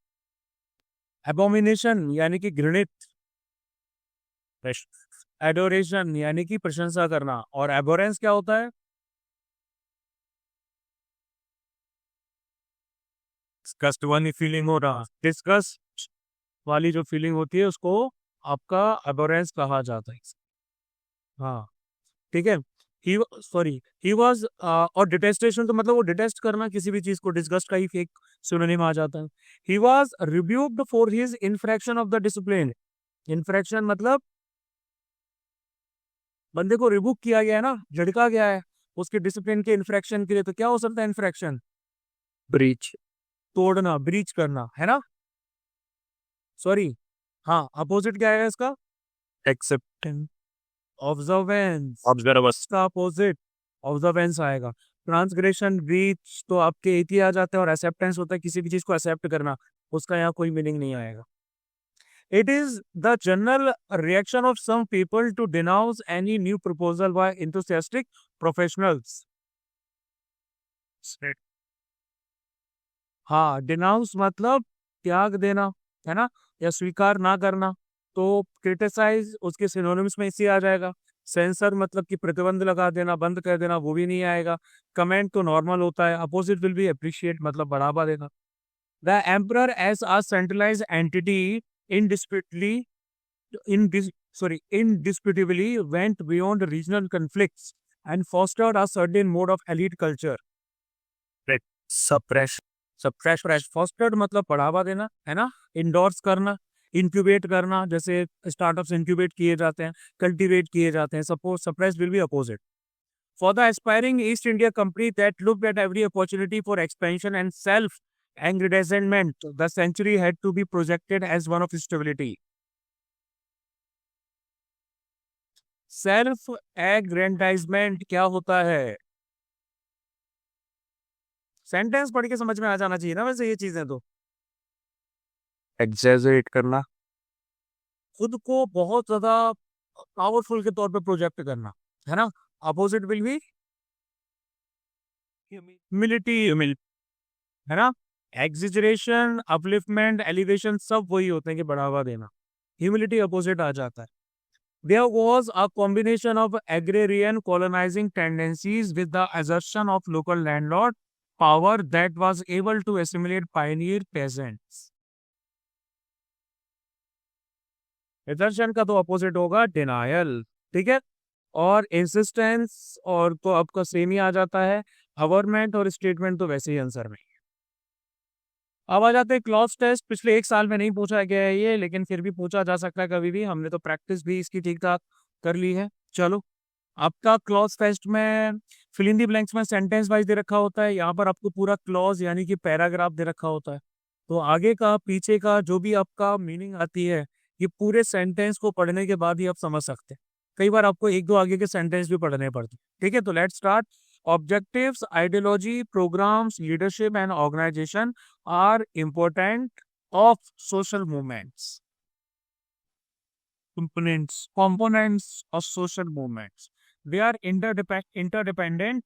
एबोमिनेशन यानी कि घृणित. एडोरेशन यानी कि प्रशंसा करना. और एबोरेंस क्या होता है? डिस्गस्ट वाली फीलिंग हो रहा. डिस्गस्ट वाली जो फीलिंग होती है उसको आपका एबोरेंस कहा जाता है. हाँ, ठीक है. He was. और डिटेस्टेशन तो मतलब वो डिटेस्ट करना किसी भी चीज को, डिस्गस्ट का ही फेक सिनोनिम आ जाता है. He was rebuked for his infarction of the discipline. Infarction मतलब बंदे को रिबुक किया गया है ना, झड़का गया है उसके डिसिप्लिन के इन्फ्रैक्शन के लिए. तो क्या हो सकता है इन्फ्रैक्शन? Breach. तोड़ना, ब्रीच करना, है ना. सॉरी. हाँ, अपोजिट क्या है इसका? Acceptance. ऑब्जर्वेंस. Observance. का अपोजिट ऑब्जर्वेंस आएगा. ट्रांसग्रेशन, ब्रीच तो आपके एक ही आ जाते हैं. और एक्सेप्टेंस होता है किसी भी चीज को एक्सेप्ट करना. उसका यहाँ कोई मीनिंग नहीं आएगा. It is the general reaction of some people to denounce any new proposal by enthusiastic professionals. हाँ, डिनाउंस मतलब त्याग देना, है ना, या स्वीकार ना करना. तो क्रिटिसाइज उसके सिनोनिम्स में इसी आ जाएगा. सेंसर मतलब कि प्रतिबंध लगा देना, बंद कर देना, वो भी नहीं आएगा. कमेंट तो नॉर्मल होता है. अपोजिट विल बी अप्रिशिएट मतलब बढ़ावा देना. The emperor as a centralised entity indisputably went beyond regional conflicts and fostered a certain mode of elite culture. Suppress. Suppress, fostered मतलब बढ़ावा देना, है ना. इंडोर्स करना. इंक्यूबेट करना, जैसे स्टार्टअप्स इंक्यूबेट किए जाते हैं, कल्टीवेट किए जाते हैं. Suppose suppress will be opposite. For the aspiring East India company that looked at every opportunity for expansion and self-aggrandizement, the century had to be projected as one of stability. Self-aggrandizement क्या होता है? Sentence पढ़ के समझ में आ जाना चाहिए ना वैसे ये चीजें तो. exaggerate करना, खुद को बहुत ज्यादा पावरफुल के तौर पे प्रोजेक्ट करना, है ना. अपोजिट विल बी ह्यूमिलिटी, है ना. एग्जिजरेशन, अपलिफ्टमेंट, एलिवेशन सब वही होते हैं कि बढ़ावा देना. ह्यूमिलिटी अपोजिट आ जाता है. There was a combination of agrarian colonizing tendencies with the assertion of local landlord power that was able to assimilate pioneer peasants. assertion का तो अपोजिट होगा डिनायल, ठीक है. और इंसिस्टेंस और तो आपका सेम ही आ जाता है. अवर्मेंट और स्टेटमेंट तो वैसे ही आंसर में. अब आ जाते हैं क्लॉज टेस्ट. पिछले 1 साल में नहीं पूछा गया है ये, लेकिन फिर भी पूछा जा सकता है कभी भी. हमने तो प्रैक्टिस भी इसकी ठीक ठाक कर ली है. चलो, आपका क्लॉज टेस्ट में फिल इन द ब्लैंक्स में सेंटेंस वाइज दे रखा होता है. यहाँ पर आपको पूरा क्लॉज यानी कि पैराग्राफ दे रखा होता है. तो आगे का पीछे का जो भी आपका मीनिंग आती है, ये पूरे सेंटेंस को पढ़ने के बाद ही आप समझ सकते हैं. कई बार आपको 1-2 आगे के सेंटेंस भी पढ़ने पड़ते हैं. ठीक है, तो let's start. Objectives, ideology, programs, leadership and organization are important of social movements. Components of social movements. They are interdependent,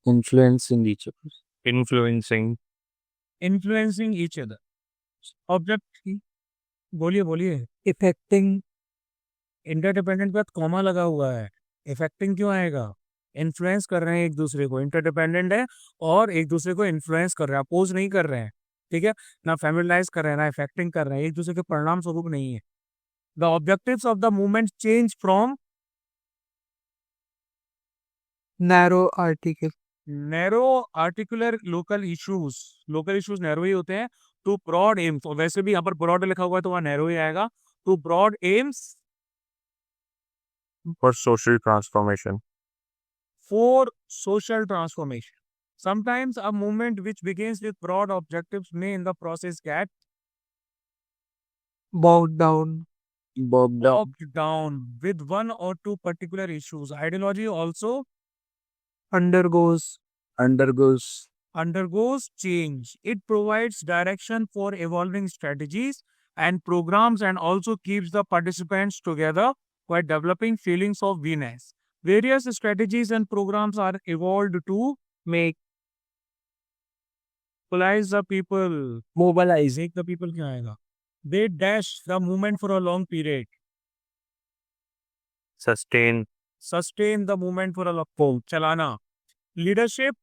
influencing each other, influencing each other. Object, बोलिए. affecting, इंटरडिपेंडेंट के बाद कॉमा लगा हुआ है. इफेक्टिंग क्यों आएगा? Influence कर रहे हैं एक दूसरे को. इंटरडिपेंडेंट है और एक दूसरे को इन्फ्लुएंस कर रहे हैं, अपोज नहीं कर रहे हैं. ठीक है ना, फैमिलाइज कर रहे हैं ना इफेक्टिंग कर रहे हैं. एक दूसरे के परिणाम स्वरूप नहीं है. The objectives of the movement change from narrow article, narrow articular local issues narrow ही होते हैं, टू ब्रॉड एम्स. और वैसे भी यहाँ पर ब्रॉड लिखा हुआ है तो वहाँ नैरो ही आएगा. To broad aims for social transformation, for social transformation. Sometimes a movement which begins with broad objectives may in the process get bogged down, bogged down with one or two particular issues. Ideology also undergoes, undergoes change. It provides direction for evolving strategies and programs and also keeps the participants together by developing feelings of oneness. Various strategies and programs are evolved to make, mobilize the people. mobilize, Make the people क्या आएगा? They dash the movement for a long period. sustain, Sustain the movement for a long time. चलाना. Leadership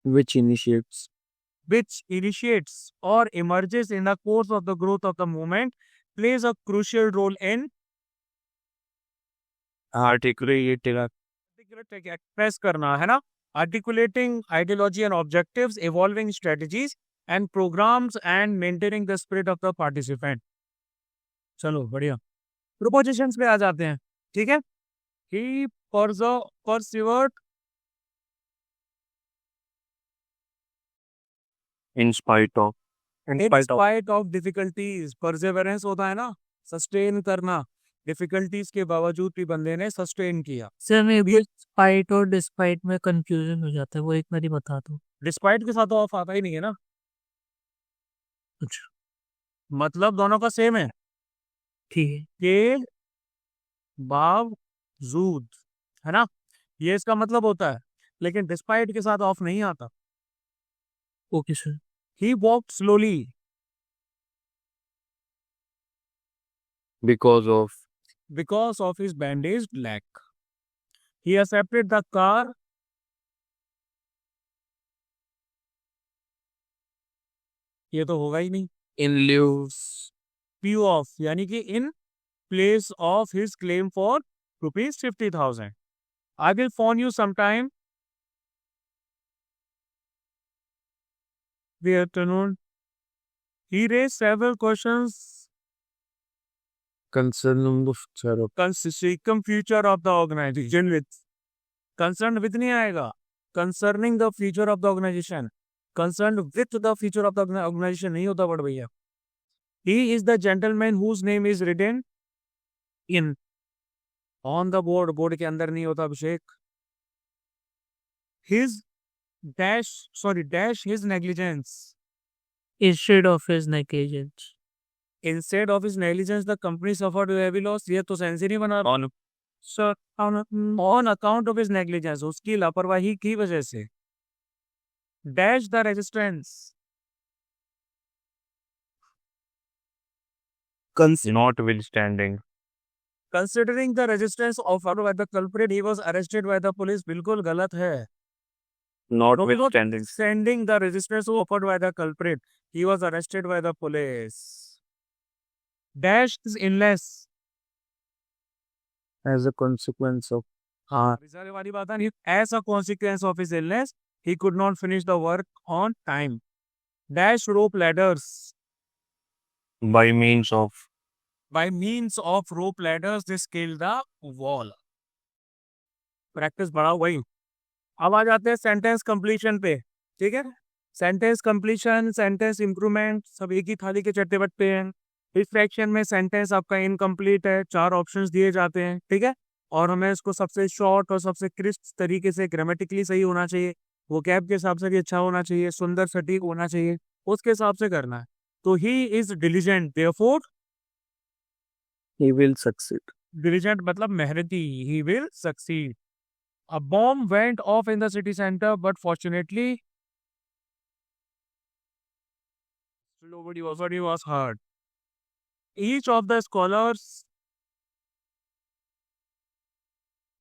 which initiates, which initiates or emerges in the course of the growth of the movement plays a crucial role in articulating, express करना, है ना. Articulating ideology and objectives, evolving strategies and programs and maintaining the spirit of the participant. चलो बढ़िया. Propositions पे आ जाते हैं. ठीक है. He persevered in spite of, in spite of difficulties. Perseverance होता है ना, sustain करना. डिफिकल्टीज के बावजूद भी बंदे ने सस्टेन किया. सर में भी स्पाइट और डिस्पाइट में कंफ्यूजन हो जाता है, वो एक बारी बता दो. डिस्पाइट के साथ तो ऑफ आता ही नहीं है ना. अच्छा, मतलब दोनों का सेम है. ठीक है. के बावजूद, है ना, ये इसका मतलब होता है. लेकिन डिस्पाइट के साथ ऑफ नहीं आता. Okay sir. He walked slowly because of his bandaged leg. He accepted the car. ये तो होगा ही नहीं. in lieu of यानी कि in place of his claim for ₹50,000. I will phone you sometime. the afternoon. He raised several questions Concerning the future of concerning future of the organization with concerned with नहीं आएगा concerning the future of the organization concerned with the future of the organization नहीं होता बड़ भैया. He is the gentleman whose name is written in on the board. Board के अंदर नहीं होता अभिषेक. His dash his negligence. Instead of his negligence. Instead of his negligence, the company suffered a heavy loss. ये तो sense ही नहीं बना. on Sir, on account of his negligence, उसकी लापरवाही की वजह से. Dash the resistance. notwithstanding Considering the resistance offered by the culprit, he was arrested by the police. बिल्कुल गलत है. notwithstanding Sending the resistance offered by the culprit, he was arrested by the police. Dash is illness. as a consequence of सारी वाली बात है. As a consequence of his illness, he could not finish the work on time. Dash rope ladders. by means of By means of rope ladders, they scaled the wall. Practice बढ़ाओ भाई. अब आ जाते हैं सेंटेंस कंप्लीशन पे. ठीक है. Sentence completion, sentence improvement सब एक ही थाली के चट्टे बट्टे हैं. इस सेक्शन में सेंटेंस आपका इनकम्प्लीट है. 4 ऑप्शंस दिए जाते हैं. ठीक है. और हमें इसको सबसे शॉर्ट और सबसे क्रिस्प तरीके से ग्रामेटिकली सही होना चाहिए. वो कैब के हिसाब से भी अच्छा होना चाहिए. सुंदर सटीक होना चाहिए. उसके हिसाब से करना है. तो he is diligent, therefore he will succeed diligent मतलब मेहनती. He will succeed. A bomb went off in the city center, but fortunately, nobody was hurt. Each of the scholars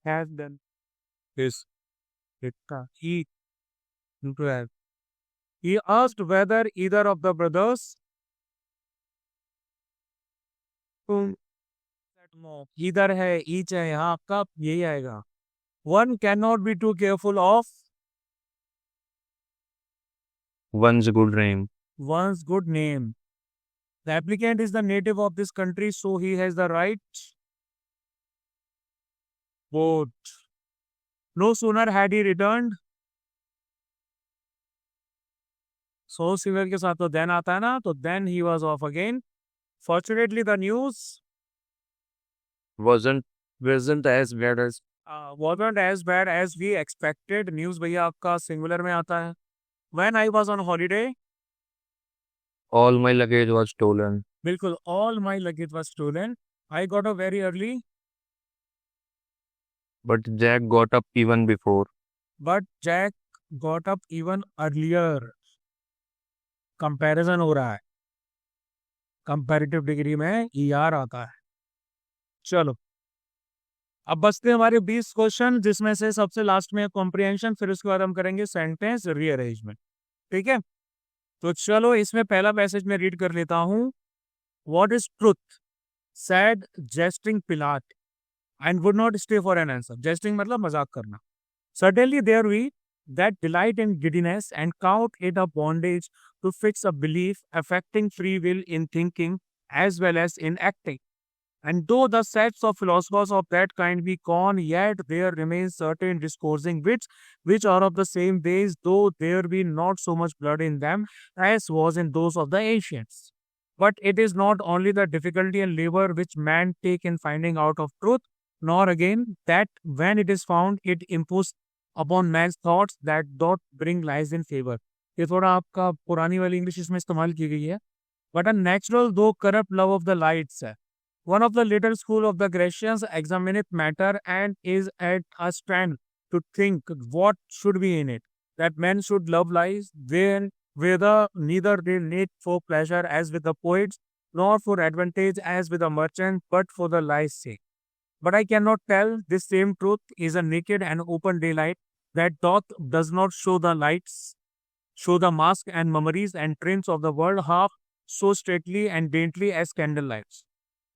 has done this. He asked whether either of the brothers इधर है, each है, यहाँ आपका यही आएगा. One cannot be too careful of one's good name one's good name. The applicant is the native of this country, so he has the right vote. No sooner had he returned, so singer के साथ तो then आता है ना, तो then he was off again. Fortunately, the news wasn't as bad as wasn't as bad as we expected. News भैया आपका singular में आता है. When I was on holiday, all my luggage was stolen बिल्कुल all my luggage was stolen. I got up very early, but Jack got up even before but Jack got up even earlier. Comparison हो रहा है. Comparative degree में ER आता है. चलो अब बचते हैं हमारे 20 क्वेश्चन, जिसमें से सबसे लास्ट में कॉम्प्रिहेंशन, फिर उसके बाद हम करेंगे सेंटेंस रीअरेंजमेंट. ठीक है. तो चलो इसमें पहला पैसेज में रीड कर लेता हूं. What is truth said jesting Pilate and would not stay for an answer. Jesting मतलब मजाक करना. Certainly there we that delight in giddiness and count it a bondage to fix a belief affecting free will in thinking as well as in acting. And though the sets of philosophers of that kind be gone, yet there remains certain discoursing which are of the same base, though there be not so much blood in them as was in those of the ancients. But it is not only the difficulty and labor which man take in finding out of truth, nor again that when it is found, it imposes upon man's thoughts that doth bring lies in favor. ये थोड़ा आपका पुरानी वाली English इसमें इस्तेमाल की गई है. But a natural though corrupt love of the lights है. One of the later school of the Grecians examineth matter and is at a stand to think what should be in it, that men should love lies, whether neither they need for pleasure as with the poets, nor for advantage as with the merchant, but for the lie's sake. But I cannot tell this same truth is a naked and open daylight that does not show the lights, show the mask and mummeries and trims of the world half so straightly and daintily as candle lights.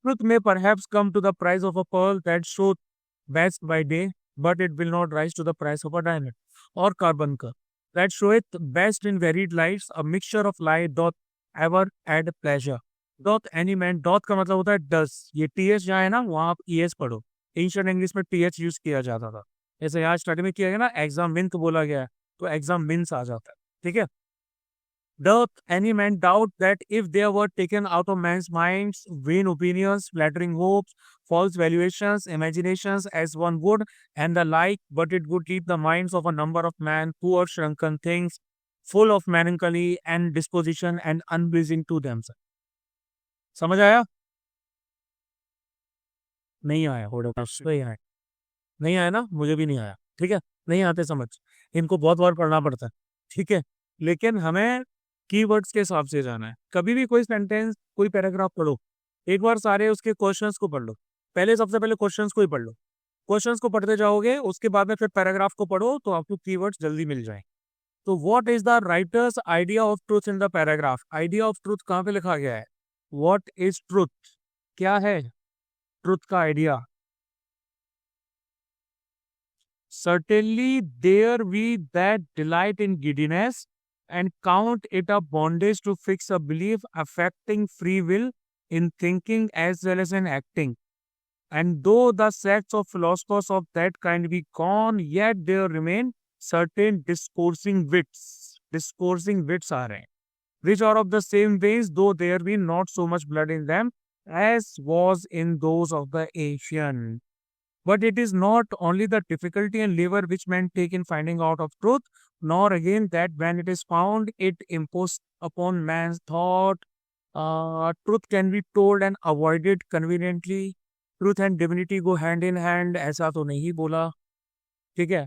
Truth may perhaps come to the price of a pearl that showeth best by day, but it will not rise to the price of a diamond or carbuncle. that showeth best in varied lights, a mixture of light doth ever add pleasure. Doth any man, doth का मतलब होता है does. ये th जहाँ है ना वहाँ आप es पढ़ो. एंशियंट इंग्लिश में th यूज किया जाता था. जैसे यहाँ स्टडी में किया गया ना एग्जामिन्थ बोला गया है तो एग्जामिन्स आ जाता है. ठीक है. Doth any man doubt that if there were taken out of man's minds vain opinions, flattering hopes, false valuations, imaginations, as one would, and the like, but it would leave the minds of a number of men poor shrunken things, full of melancholy and disposition and unpleasing to themselves. समझ आया? नहीं आया नहीं आया ना, मुझे भी नहीं आया. ठीक है, नहीं आते समझ, इनको बहुत बार पढ़ना पड़ता है. ठीक है, लेकिन हमें कीवर्ड्स के हिसाब से जाना है. कभी भी कोई सेंटेंस कोई पैराग्राफ पढ़ो, एक बार सारे उसके क्वेश्चंस को पढ़ लो. पहले सबसे पहले क्वेश्चंस को ही पढ़ लो. क्वेश्चंस को पढ़ते जाओगे, उसके बाद में फिर पैराग्राफ को पढ़ो तो आपको कीवर्ड्स जल्दी मिल जाए. तो what is the writers idea of truth in the paragraph? Idea of truth कहाँ पे लिखा गया है? What is truth? क्या है ट्रूथ का idea? Certainly there we that delight in giddiness and count it a bondage to fix a belief affecting free will in thinking as well as in acting. And though the sects of philosophers of that kind be gone, yet there remain certain discoursing wits. Discoursing wits are रहे हैं, which are of the same ways, though there be not so much blood in them as was in those of the ancient. But it is not only the difficulty and labor which men take in finding out of truth, nor again that when it is found, it imposes upon man's thought. Truth can be told and avoided conveniently. Truth and divinity go hand in hand. ऐसा तो नहीं बोला. ठीक है.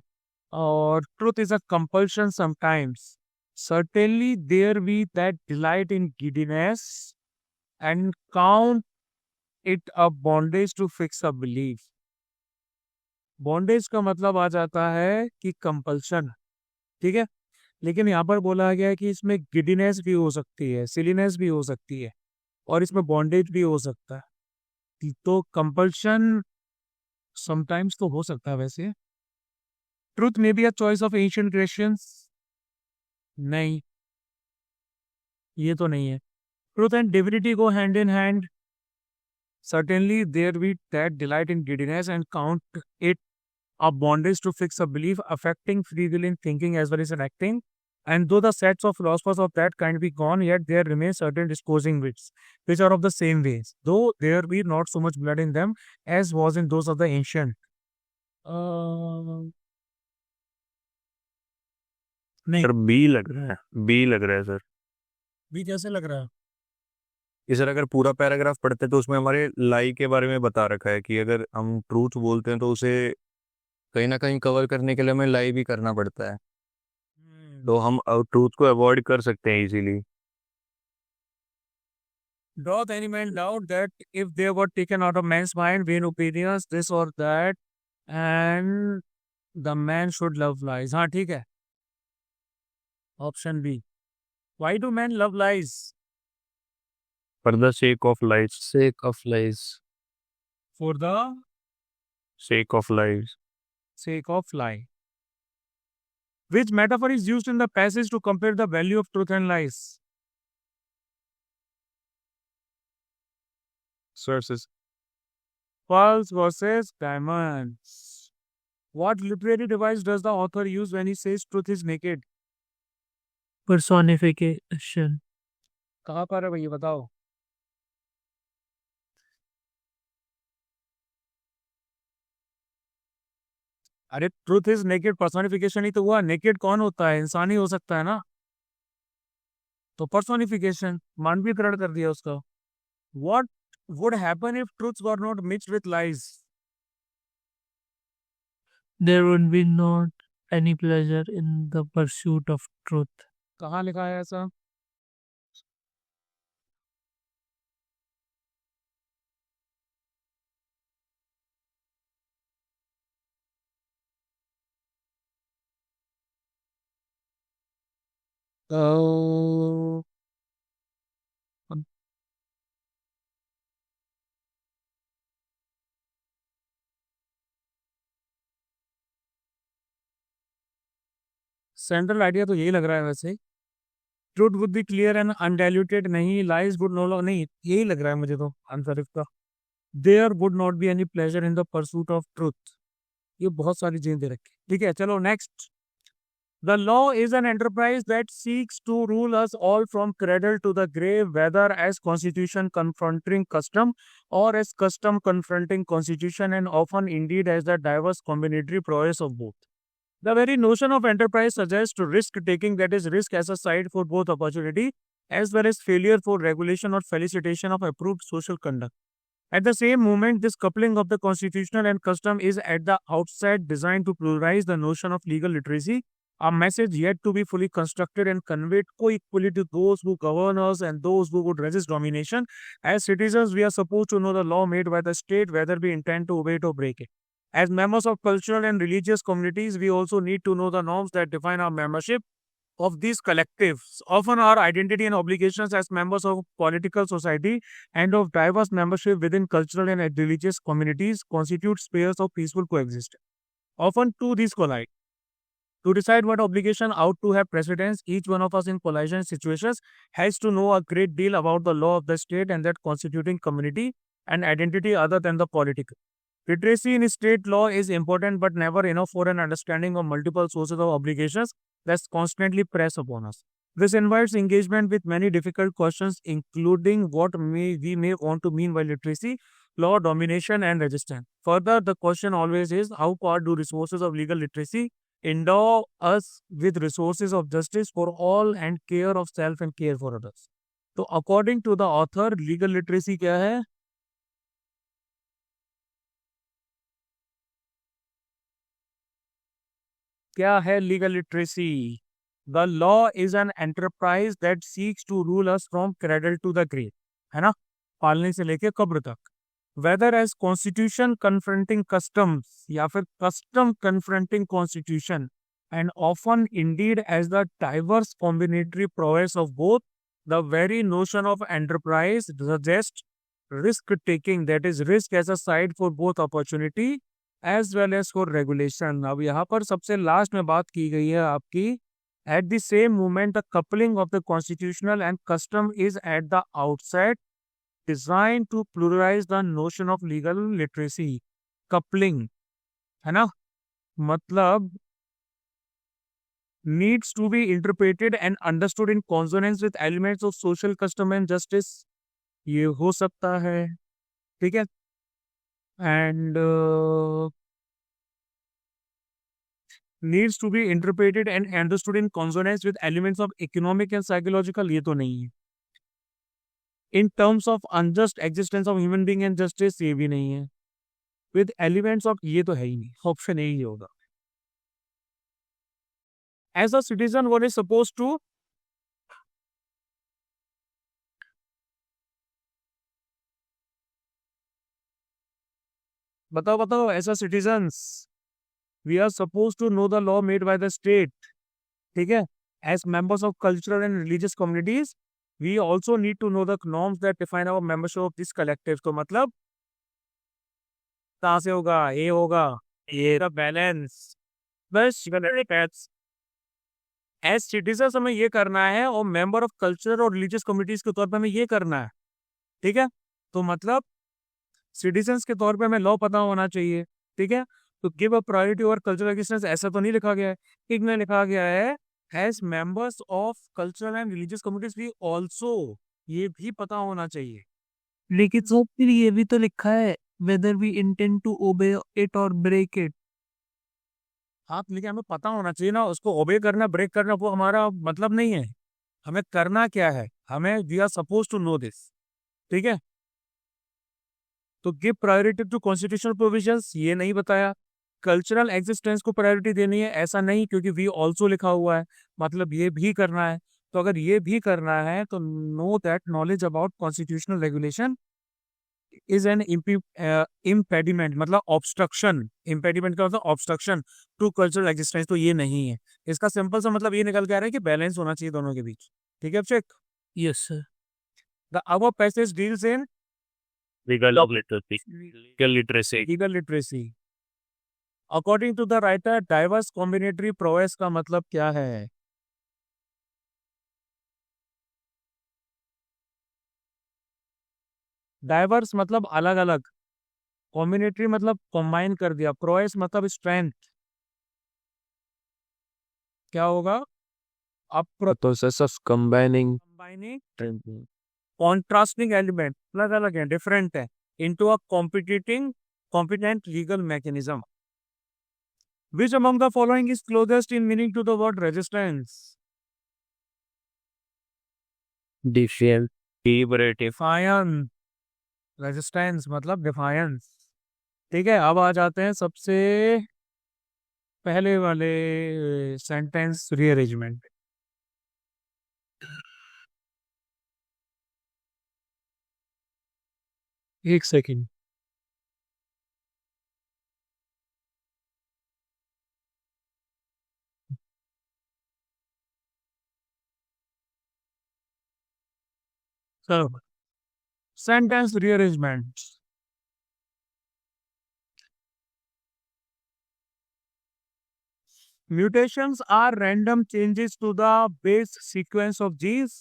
और truth is a compulsion sometimes. Certainly there be that delight in giddiness and count it a bondage to fix a belief. Bondage का मतलब आ जाता है कि कंपल्शन. ठीक है, लेकिन यहाँ पर बोला गया है कि इसमें गिडीनेस भी हो सकती है, सिलीनेस भी हो सकती है और इसमें बॉन्डेज भी हो सकता है. तो कंपल्शन समटाइम्स तो हो सकता है. वैसे truth may be a choice of ancient Christians. नहीं, ये तो नहीं है. Truth and divinity go hand in hand. Certainly there be that delight in giddiness and count it a bondage to fix a belief affecting free will in thinking as well as in acting. And though the sets of philosophers of that kind be gone, yet there remain certain discoursing wits, which are of the same ways, though there be not so much blood in them as was in those of the ancient. नहीं, sir B लग रहा है, B लग रहा है sir. भी कैसे लग रहा है? ये सर अगर पूरा पैराग्राफ पढ़ते तो उसमें हमारे लाई के बारे में बता रखा है कि अगर हम ट्रूथ बोलते हैं तो उसे कहीं ना कहीं कवर करने के लिए हमें लाई भी करना पड़ता है. तो हम ट्रूथ को अवॉइड कर सकते हैं easily. Doth any man doubt that if they were taken out of man's mind, vain opinions, this or that, and the man should love lies? हाँ ठीक है. Option B. Why do men love lies? For the sake of life. Sake of lies. For the sake of life. sake of lie. Which metaphor is used in the passage to compare the value of truth and lies? Sources. Pearls versus diamonds. What literary device does the author use when he says truth is naked? personification. कहाँ पर है भैया बताओ? अरे truth is naked personification ही तो हुआ. Naked कौन होता है? इंसान ही हो सकता है ना. तो पर्सोनिफिकेशन मानवीकरण कर दिया उसका. What would happen if truths were not mixed with lies? There would be not any pleasure in the pursuit of truth. कहाँ लिखा है ऐसा? तो सेंट्रल आइडिया तो यही लग रहा है वैसे। Truth would be clear and undiluted, नहीं। लाइज वुड नो, नहीं, यही लग रहा है मुझे तो आंसर इसका। There would not be any pleasure in the pursuit of truth. ये बहुत सारी चीजें दे रखी, ठीक है। चलो next. The law is an enterprise that seeks to rule us all from cradle to the grave, whether as constitution confronting custom or as custom confronting constitution, and often indeed as the diverse combinatory prowess of both. The very notion of enterprise suggests risk taking, that is, risk as a side for both opportunity as well as failure for regulation or felicitation of approved social conduct. At the same moment, this coupling of the constitutional and custom is at the outset designed to pluralize the notion of legal literacy, a message yet to be fully constructed and conveyed co-equally to those who govern us and those who would resist domination. As citizens, we are supposed to know the law made by the state, whether we intend to obey it or break it. As members of cultural and religious communities, we also need to know the norms that define our membership of these collectives. Often our identity and obligations as members of political society and of diverse membership within cultural and religious communities constitute spheres of peaceful coexistence. Often two these collide. To decide what obligation ought to have precedence, each one of us in collision situations has to know a great deal about the law of the state and that constituting community and identity other than the political. Literacy in state law is important but never enough for an understanding of multiple sources of obligations that constantly press upon us. This invites engagement with many difficult questions, including what we may want to mean by literacy, law, domination, and resistance. Further, the question always is, how far do resources of legal literacy endow us with resources of justice for all and care of self and care for others? तो according to the author legal literacy क्या है? क्या है legal literacy? The law is an enterprise that seeks to rule us from cradle to the grave, है ना, पालने से लेके कब्र तक। Whether as constitution confronting customs या फिर custom confronting constitution, and often indeed as the diverse combinatory process of both, the very notion of enterprise suggest risk taking, that is risk as a side for both opportunity as well as for regulation. अब यहाँ पर सबसे last में बात की गई है आपकी, at the same moment the coupling of the constitutional and custom is at the outside designed to pluralize the notion of legal literacy. Coupling, है ना, मतलब needs to be interpreted and understood in consonance with elements of social custom and justice. ये हो सकता है, ठीक है, and needs to be interpreted and understood in consonance with elements of economic and psychological, ये तो नहीं है। In terms of unjust existence of human being and justice, ये भी नहीं है। With elements of, ये तो है ही नहीं, ऑप्शन ए ही होगा। As a citizen, one is supposed to बताओ as a citizens we are supposed to know the law made by the state, ठीक है। As members of cultural and religious communities, we also need to know the norms that define our membership of this collective. तो मतलब कहाँ से होगा? ये होगा, ये का बैलेंस, बस एज सिटीजन हमें ये करना है और मेंबर ऑफ कल्चर और रिलीजियस कम्युनिटीज के तौर पे हमें ये करना है, ठीक है। तो मतलब सिटीजन्स के तौर पे हमें लॉ पता होना चाहिए, ठीक है। तो give a priority over cultural existence ऐसा तो नहीं लिखा गया है, इसमें लिखा गया है as members of cultural and religious communities भी ऑल्सो, ये भी पता होना चाहिए। लेकिन तो फिर ये भी तो लिखा है whether we intend to obey it or break it. हाँ, लेकिन हमें पता होना चाहिए ना, उसको ओबे करना ब्रेक करना वो हमारा मतलब नहीं है। हमें करना क्या है, हमें we are suppose to know this, ठीक है। तो give priority to constitutional provisions, ये नहीं बताया। कल्चरल एग्जिस्टेंस को प्रायोरिटी देनी है, ऐसा नहीं, क्योंकि वी ऑल्सो लिखा हुआ है, मतलब ये भी करना है। तो अगर ये भी करना है तो know that knowledge about constitutional regulation is an impediment, मतलब ऑब्स्ट्रक्शन। इम्पेडिमेंट का मतलब ऑब्स्ट्रक्शन टू कल्चरल एग्जिस्टेंस, तो ये नहीं है। इसका सिंपल सा मतलब ये निकल के आ रहा है कि बैलेंस होना चाहिए दोनों के बीच, ठीक है। Check Yes, sir. The above passage deals in Legal literacy. Legal literacy. Legal literacy. According to the writer diverse combinatory process का मतलब क्या है? डाइवर्स मतलब अलग अलग, कॉम्बिनेटरी मतलब कंबाइन कर दिया, प्रोएस मतलब स्ट्रेंथ। क्या होगा? अब Process of combining combining contrasting element अलग अलग है, डिफरेंट है, into a competing competent legal mechanism. Which among the following is closest in meaning to the word resistance? defiant, deliberative, defiance. Resistance मतलब डिफायंस। ठीक है, अब आ जाते हैं सबसे पहले वाले सेंटेंस रीअरेंजमेंट। एक सेकंड। चलो, sentence rearrangement. Mutations are random changes to the base sequence of genes.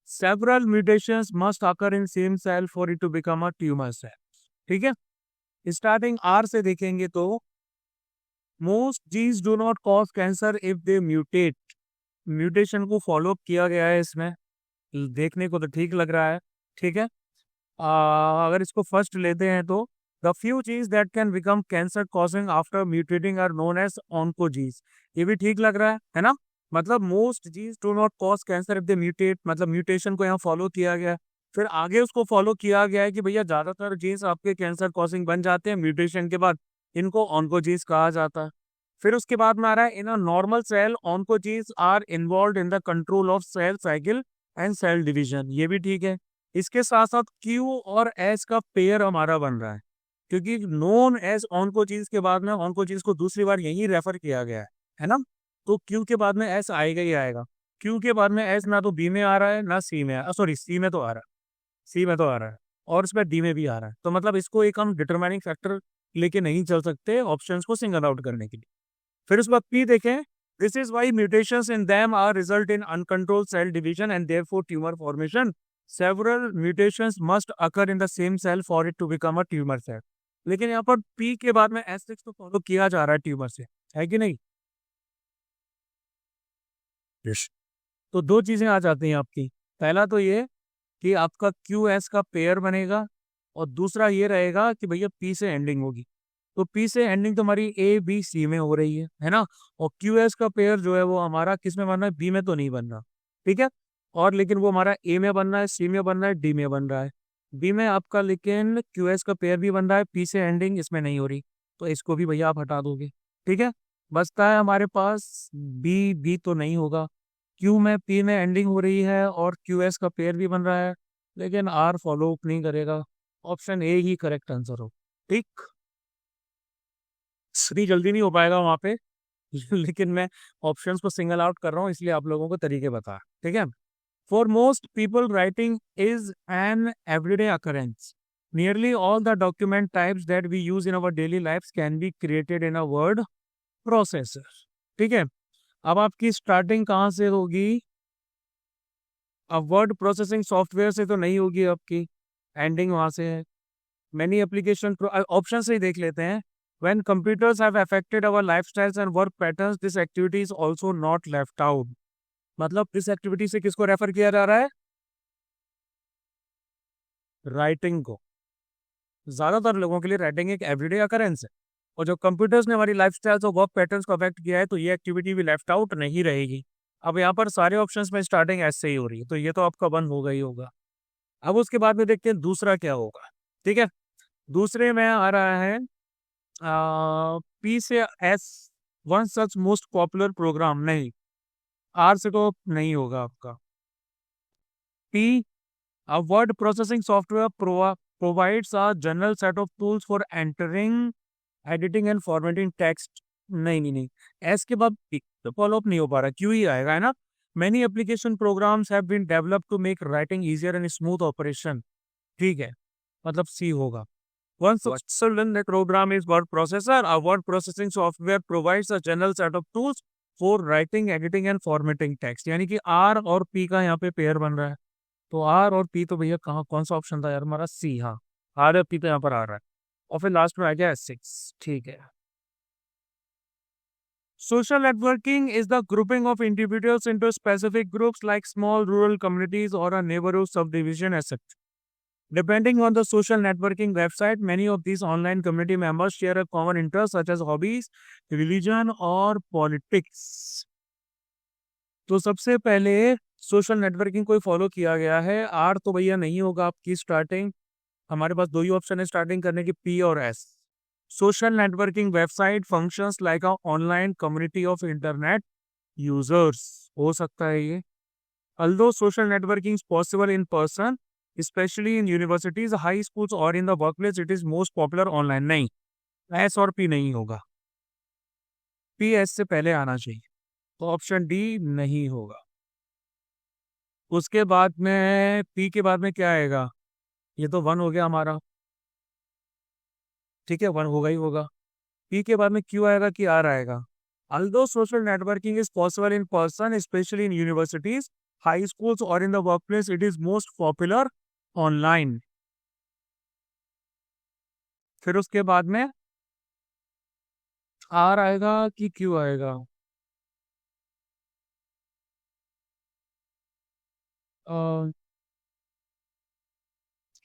Several mutations must occur in same cell for it to become a tumor cell. ठीक है, स्टार्टिंग आर से देखेंगे तो most genes do not cause cancer if they mutate. Mutation को follow किया गया है इसमें, देखने को तो ठीक लग रहा है। ठीक है, अगर इसको फर्स्ट लेते हैं तो the few genes that can become cancer causing after mutating are known as oncogenes. ये भी ठीक लग रहा है ना? मतलब most genes do not cause cancer if they mutate, मतलब म्यूटेशन को यहाँ फॉलो किया गया है। फिर आगे उसको फॉलो किया गया है कि भैया ज्यादातर जीन्स आपके कैंसर कॉजिंग बन जाते हैं म्यूटेशन के बाद, इनको ऑन्कोजीन्स कहा जाता है। फिर उसके बाद में आ रहा है in a normal cell oncogenes are involve in the control of cell cycle and cell division. ये भी ठीक है। इसके साथ साथ क्यू और एस का पेयर हमारा बन रहा है, क्योंकि नोन एज ऑन्कोजीन्स के बाद में ऑन्कोजीन्स को दूसरी बार यही रेफर किया गया है ना? तो क्यू के बाद में एस आएगा ही आएगा। क्यू के बाद में एस ना तो बी में आ रहा है ना सी में, सॉरी सी में तो आ रहा है, सी में तो आ रहा है, और उसमें डी में भी आ रहा है। तो मतलब इसको एक हम डिटरमाइनिंग फैक्टर लेके नहीं चल सकते ऑप्शंस को सिंगल आउट करने के लिए। फिर उसके बाद पी देखें, this is why mutations in them are result in uncontrolled cell division and therefore tumour formation. Several mutations must occur in the same cell for it to become a tumour cell. लेकिन यहाँ पर P के बाद में S six तो follow किया जा रहा है ट्यूमर से, है कि नहीं? yes. तो दो चीजें आ जाती हैं आपकी। पहला तो ये कि आपका क्यू एस का पेयर बनेगा, और दूसरा ये रहेगा कि भैया पी से एंडिंग होगी। तो पी से एंडिंग तो हमारी ए बी सी में हो रही है ना? और क्यू एस का पेयर जो है वो हमारा किस में बन रहा है? बी में तो नहीं बन रहा। ठीक है, और लेकिन वो हमारा ए में बन रहा है, सी में बन रहा है, डी में बन रहा है। बी में आपका लेकिन क्यू एस का पेयर भी बन रहा है, पी से एंडिंग इसमें नहीं हो रही, तो इसको भी भैया आप हटा दोगे। ठीक है, बचता है हमारे पास बी। बी तो नहीं होगा, क्यू में पी में एंडिंग हो रही है और क्यू एस का पेयर भी बन रहा है, लेकिन आर फॉलो अप नहीं करेगा। Option A he correct answer हो। ठीक, इतनी जल्दी नहीं हो पाएगा वहां पे लेकिन मैं ऑप्शंस को सिंगल आउट कर रहा हूँ, इसलिए आप लोगों को तरीके बता। ठीक है, for most people writing is an everyday occurrence. Nearly all the document types that we use in our daily life can be created in a word processor. ठीक है, अब आपकी स्टार्टिंग कहाँ से होगी? अब वर्ड प्रोसेसिंग सॉफ्टवेयर से तो नहीं होगी, आपकी एंडिंग वहां से है। मेनी एप्लीकेशन ऑप्शन से ही देख लेते हैं। When computers have affected our lifestyles and work patterns, this activity is also not left out. मतलब इस एक्टिविटी से किसको रेफर किया जा रहा है? राइटिंग को। ज्यादातर लोगों के लिए राइटिंग एक एवरीडे अकरेंस है, और जो कंप्यूटर्स ने हमारी लाइफस्टाइल्स और वर्क पैटर्न्स को अफेक्ट किया है, तो ये एक्टिविटी भी लेफ्ट आउट नहीं रहेगी। अब यहाँ पर सारे ऑप्शंस में स्टार्टिंग एस से ही हो रही है, तो ये तो आपका बंद होगा ही होगा। अब उसके बाद में देखते हैं दूसरा क्या होगा। ठीक है, दूसरे में आ रहा है पी से S, one such most popular program. नहीं, आर से तो नहीं होगा आपका। P, a word processing software provides a general set of tools for entering, editing and formatting text। नहीं नहीं नहीं, एस के बाद पी तो फॉलो अप नहीं हो पा रहा, क्यों ही आएगा, है ना? Many application programs have been developed to make writing easier and smooth operation। ठीक है, मतलब सी होगा। One successful net program is word processor. A word processing software provides a general set of tools for writing, editing and formatting text. यानी कि R और P का यहाँ पे पेयर बन रहा है. तो R और P तो भैया कहाँ कौन सा ऑप्शन था यार हमारा? C. हाँ, R और P तो यहाँ पर आ रहा है और फिर लास्ट में आ गया S6. ठीक है. Social networking is the grouping of individuals into specific groups like small rural communities or a neighborhood subdivision as such. Depending on the social networking website, many of these online community members share a common interest such as hobbies, religion और politics. तो सबसे पहले social networking को follow किया गया है. Are तो भैया नहीं होगा आपकी स्टार्टिंग. हमारे पास दो ही ऑप्शन है स्टार्टिंग करने की, पी और S. Social networking website functions like a online community of internet users. हो सकता है ये. Although social networking is possible in person, especially in universities, high schools or in the workplace, it is most popular online. नहीं, S और P नहीं होगा. P S से पहले आना चाहिए, तो ऑप्शन डी नहीं होगा. उसके बाद में पी के बाद में क्या आएगा? ये तो 1 हो गया हमारा. ठीक है, 1 होगा ही होगा. पी के बाद में क्यू आएगा कि आर आएगा? Although social networking is possible in person, especially in universities, high schools or in the workplace, it is most popular online. फिर उसके बाद में आर आएगा कि क्यू आएगा?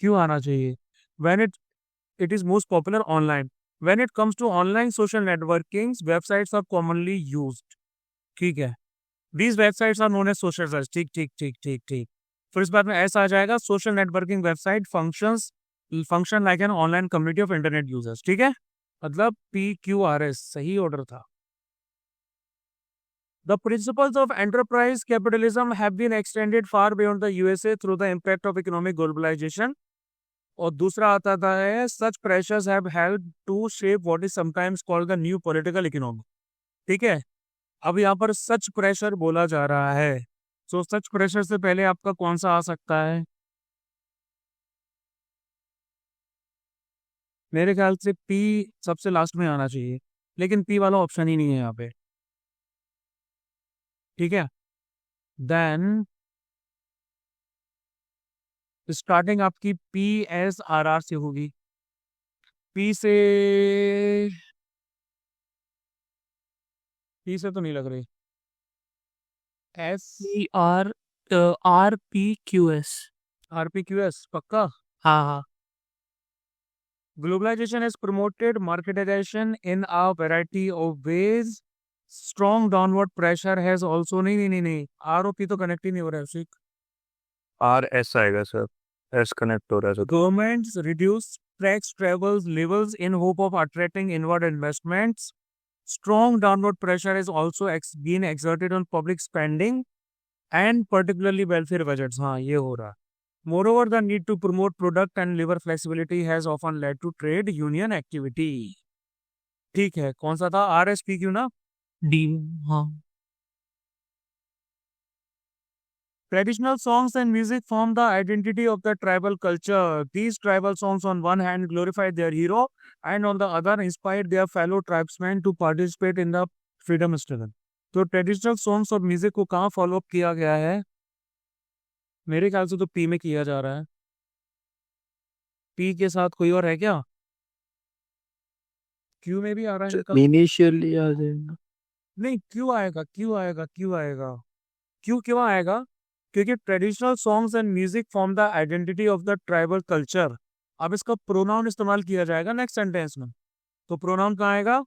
क्यू आना चाहिए. When it is most popular online. When it comes to online social networking, websites are commonly used. ठीक है. These websites are known as social sites. ठीक ठीक ठीक ठीक ठीक. फिर इस बात में ऐसा आ जाएगा, social networking website function like an online community of internet users. ठीक है, मतलब पी क्यू आर एस सही ऑर्डर था. The principles of enterprise capitalism have been extended far beyond the USA through the impact of economic globalization. और दूसरा आता था है, such pressures have helped to shape what is sometimes called the new political economy. ठीक है, अब यहाँ पर सच प्रेशर बोला जा रहा है. तो सच प्रेशर से पहले आपका कौन सा आ सकता है? मेरे ख्याल से पी सबसे लास्ट में आना चाहिए, लेकिन पी वाला ऑप्शन ही नहीं है यहाँ पे. ठीक है, देन स्टार्टिंग आपकी पी एस आर आर से होगी. पी से तो नहीं लग रही. S R R P Q S. R P Q S पक्का. हाँ हाँ. Globalization has promoted marketization in a variety of ways. Strong downward pressure has also नहीं आर ओ पी तो कनेक्ट ही नहीं हो रहा है. उसी आर एस आएगा सर, एस कनेक्ट हो रहा है sir. governments reduce tax travels levels in hope of attracting inward investments. Strong downward pressure has also been exerted on public spending and particularly welfare budgets. हाँ, ये हो रहा. Moreover, the need to promote product and labor flexibility has often led to trade union activity. ठीक है, कौन सा था? R S P Q ना? डी. हाँ. Traditional songs and music form the identity of the tribal culture. These tribal songs on one hand glorify their hero and on the other inspired their fellow tribesmen to participate in the freedom struggle. तो traditional songs और music को कहाँ follow up किया गया है? मेरे ख्याल से तो पी में किया जा रहा है. पी के साथ कोई और है क्या? क्यू में भी आ रहा है इनका? इनिशियली आ जाएगा. नहीं, क्यू आएगा क्यू आएगा क्यू आएगा. क्यू क्यों आएगा? क्योंकि traditional songs and music form the identity of the tribal culture. अब इसका प्रोनाउन इस्तेमाल किया जाएगा नेक्स्ट सेंटेंस में. तो प्रोनाउन कहाँ आएगा?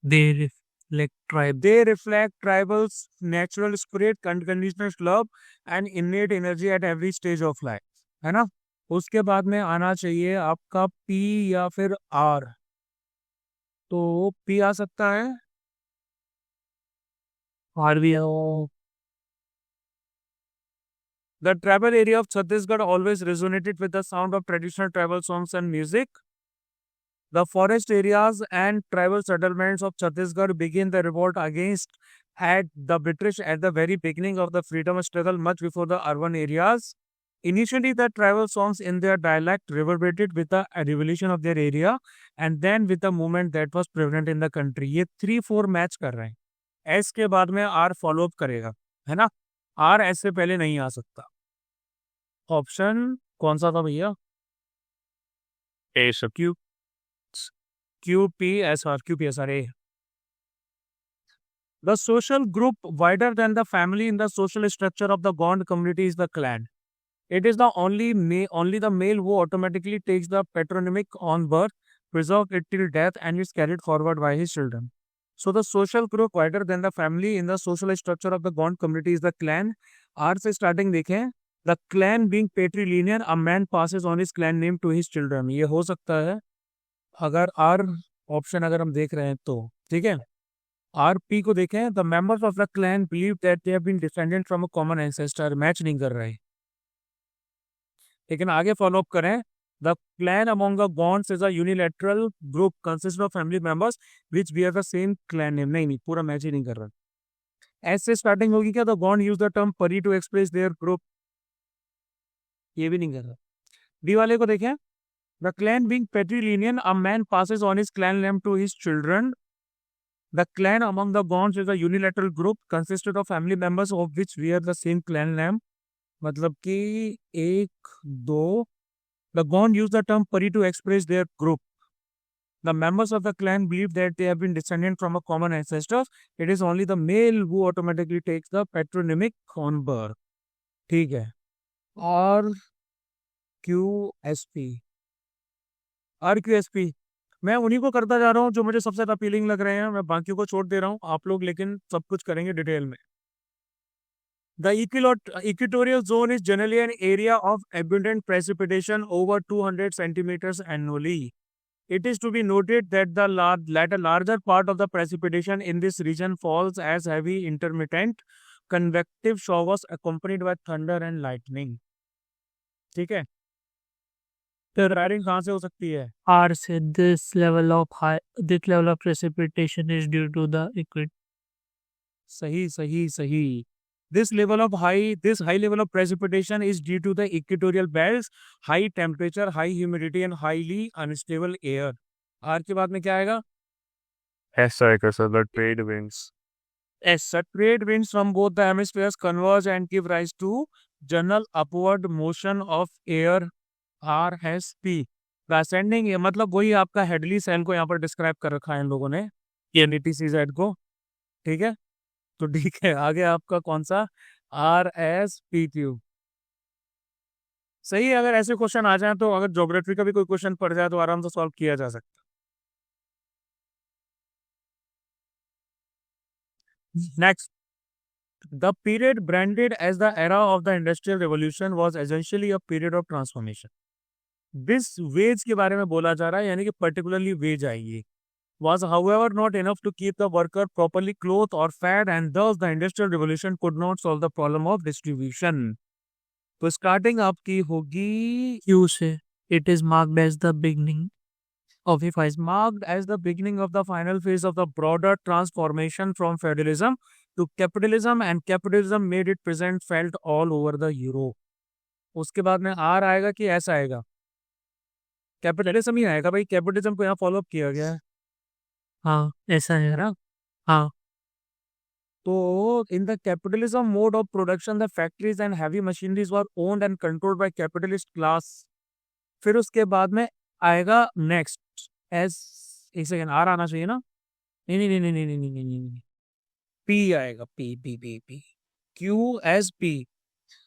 दे reflect tribe. They reflect tribals' natural spirit, unconditional love, and innate energy at every stage of life. है ना? उसके बाद में आना चाहिए आपका पी या फिर आर. तो पी आ सकता है. आर भी. The tribal area of Chhattisgarh always resonated with the sound of traditional tribal songs and music. The forest areas and tribal settlements of Chhattisgarh began the revolt against the British at the very beginning of the freedom struggle, much before the urban areas. Initially, the tribal songs in their dialect reverberated with the revolution of their area and then with the movement that was prevalent in the country. ये 3-4 match कर रहे हैं. S के बाद में are follow up करेगा, है ना. आर एस से पहले नहीं आ सकता. ऑप्शन कौन सा था भैया? ए सब Q QPSR. QPSR. The social group wider than the family in the social structure of the Gond community is the clan. It is the only the male who automatically takes the patronymic on birth, preserves it till death, and is carried forward by his children. So the social group wider than the family in the social structure of the Gond community is the clan. R से starting देखें. The clan being patrilineal, a man passes on his clan name to his children. ये हो सकता है अगर R option अगर हम देख रहे हैं तो, ठीक है. RP को देखें. The members of the clan believe that they have been descended from a common ancestor. Match नहीं कर रहे. लेकिन आगे फॉलो अप करें. The clan among the Gonds is a unilateral group consisting of family members which bear the same clan name. नहीं, पूरा match ही नहीं कर रहा. S से स्टार्टिंग होगी क्या? The Gond use the term pari to express their group. ये भी नहीं कर रहा. D वाले को देखें. The clan being patrilineal, a man passes on his clan name to his children. The clan among the Gonds is a unilateral group consisted of family members of which bear the same clan name. मतलब कि 1, 2. The Gond use the term pari to express their group. The members of the clan believe that they have been descended from a common ancestor. It is only the male who automatically takes the patronymic on birth. ठीक है. और QSP. RQSP. मैं उन्हीं को करता जा रहा हूँ जो मुझे सबसे ज्यादा अपीलिंग लग रहे हैं. मैं बाकियों को छोड़ दे रहा हूँ. आप लोग लेकिन सब कुछ करेंगे डिटेल में. The equatorial zone is generally an area of abundant precipitation over 200 centimeters annually. It is to be noted that the larger part of the precipitation in this region falls as heavy intermittent convective showers accompanied by thunder and lightning. ठीक है. तो riding कहाँ से हो सकती है? R से this level of precipitation is due to the equator. सही. This high level of precipitation is due to the equatorial belts, high temperature, high humidity and highly unstable air. R के बाद में क्या आएगा? ऐसा है sir. The trade winds. S. Trade winds from both the hemispheres converge and give rise to general upward motion of air. RSP. The ascending मतलब वही आपका हेडली सेल को यहाँ पर डिस्क्राइब कर रखा है इन लोगों ने, NTCZ को. ठीक है. तो ठीक है. आगे आपका कौन सा? RSPQ. सही है. अगर ऐसे क्वेश्चन आ जाए तो अगर ज्योग्राफी का भी कोई क्वेश्चन पड़ जाए तो आराम से सॉल्व किया जा सकता है. Next. The period branded as the era of the Industrial Revolution was essentially a period of transformation. This wage के बारे में बोला जा रहा है, यानी कि particularly wage आएगी. Was however not enough to keep the worker properly clothed or fed, and thus the Industrial Revolution could not solve the problem of distribution. तो स्टार्टिंग आपकी होगी Q से. It is marked as the beginning of the is marked as the beginning of the final phase of the broader transformation from feudalism to capitalism, and capitalism made it present felt all over the Europe. उसके बाद में R आएगा कि S आएगा? Capitalism ही आएगा भाई. Capitalism को यहाँ फॉलो अप किया गया है. हाँ, ऐसा है ना. हाँ. तो in the capitalism mode of production, the factories and heavy machineries were owned and controlled by capitalist class. फिर उसके बाद में आएगा नेक्स्ट एस. एक सेकेंड. आर आना चाहिए ना. नहीं. पी आएगा. P. QSP.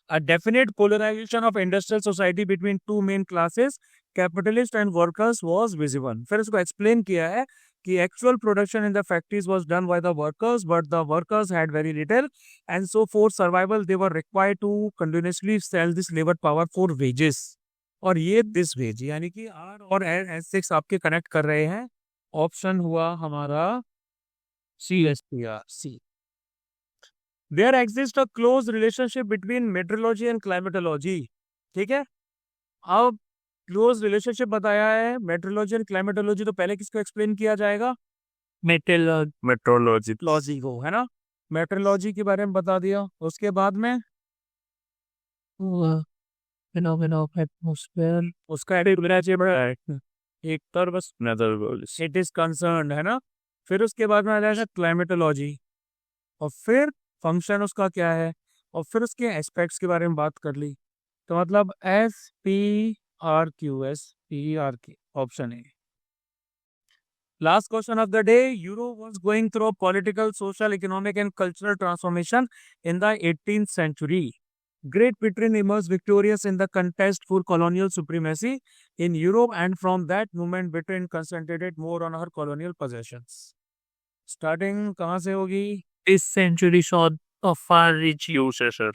A definite polarization of industrial society between two main classes, capitalist and workers, was visible. फिर उसको एक्सप्लेन किया है कि actual production in the factories was done by the workers, but the workers had very little, and so for survival they were required to continuously sell this labor power for wages. और ये this wage यानी कि R और S6 आपके connect कर रहे हैं. Option हुआ हमारा C. There exists a close relationship between meteorology and climatology. ठीक है. अब क्लोज रिलेशनशिप बताया है मेट्रोलॉजी एंड क्लाइमेटोलॉजी, तो पहले किसको एक्सप्लेन किया जाएगा? मेट्रोलॉजी लॉजी को, है ना. मेट्रोलॉजी के बारे में बता दिया. उसके बाद में phenomena of atmosphere. उसका एडिट एक तर बस इट इज कंसर्न है ना। फिर उसके बाद में आ जाएगा क्लाइमेटोलॉजी, और फिर फंक्शन उसका क्या है, और फिर उसके एस्पेक्ट्स के बारे में बात कर ली। तो मतलब SPRQS ऑप्शन है। Last question of the day. Europe was going through a political, social, economic, and cultural transformation in the 18th century. Great Britain emerged victorious in the contest for colonial supremacy in Europe, and from that moment, Britain concentrated more on her colonial possessions. Starting कहाँ से होगी? This century saw a far-reach use, sir.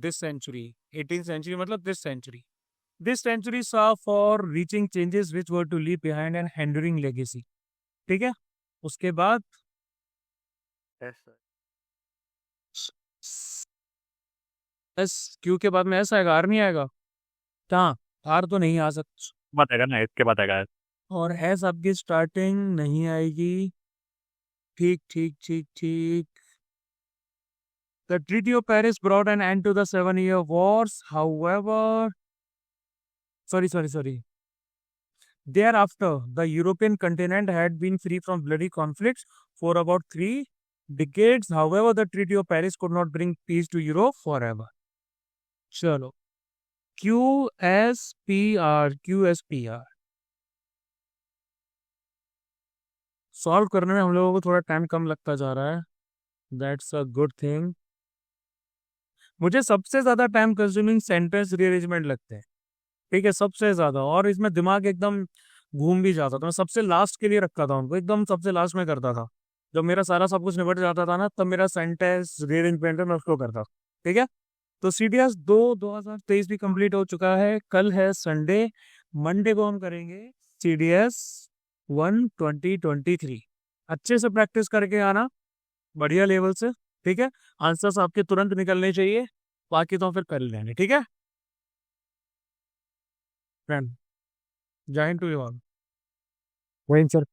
This century, 18th century, मतलब this century. This century saw for reaching changes which were to leave behind an enduring legacy. ठीक है, उसके बाद S Q के बाद में एस आएगा, आर नहीं आएगा। कहाँ, आर तो नहीं आ सकता, बताएगा ना, इसके बताएगा। और एस आपकी स्टार्टिंग नहीं आएगी। ठीक ठीक ठीक ठीक। The Treaty of Paris brought an end to the 7-year wars. However, sorry. Thereafter, the European continent had been free from bloody conflicts for about 3 decades. However, the Treaty of Paris could not bring peace to Europe forever. चलो, QSPR solve करने में हम लोगों को थोड़ा time कम लगता जा रहा है। That's a good thing. मुझे सबसे ज्यादा टाइम कंज्यूमिंग सेंटेंस रीअरेंजमेंट लगते हैं, ठीक है, सबसे ज्यादा, और इसमें दिमाग एकदम घूम भी जाता था। मैं सबसे लास्ट के लिए रखा था उनको, एकदम सबसे लास्ट में करता था। जब मेरा सारा सब कुछ निपट जाता था ना, तब मेरा सेंटेंस रीअरेंजमेंट मैं उसको करता, ठीक है। तो CDS 2023 भी कंप्लीट हो चुका है। कल है संडे, मंडे को हम करेंगे CDS 1 2023। अच्छे से प्रैक्टिस करके आना, बढ़िया लेवल से, ठीक है। आंसर्स आपके तुरंत निकलने चाहिए, बाकी तो फिर कर लेंगे, ठीक है फ्रेंड। जय हिंद टू यू ऑल। वहीं सर।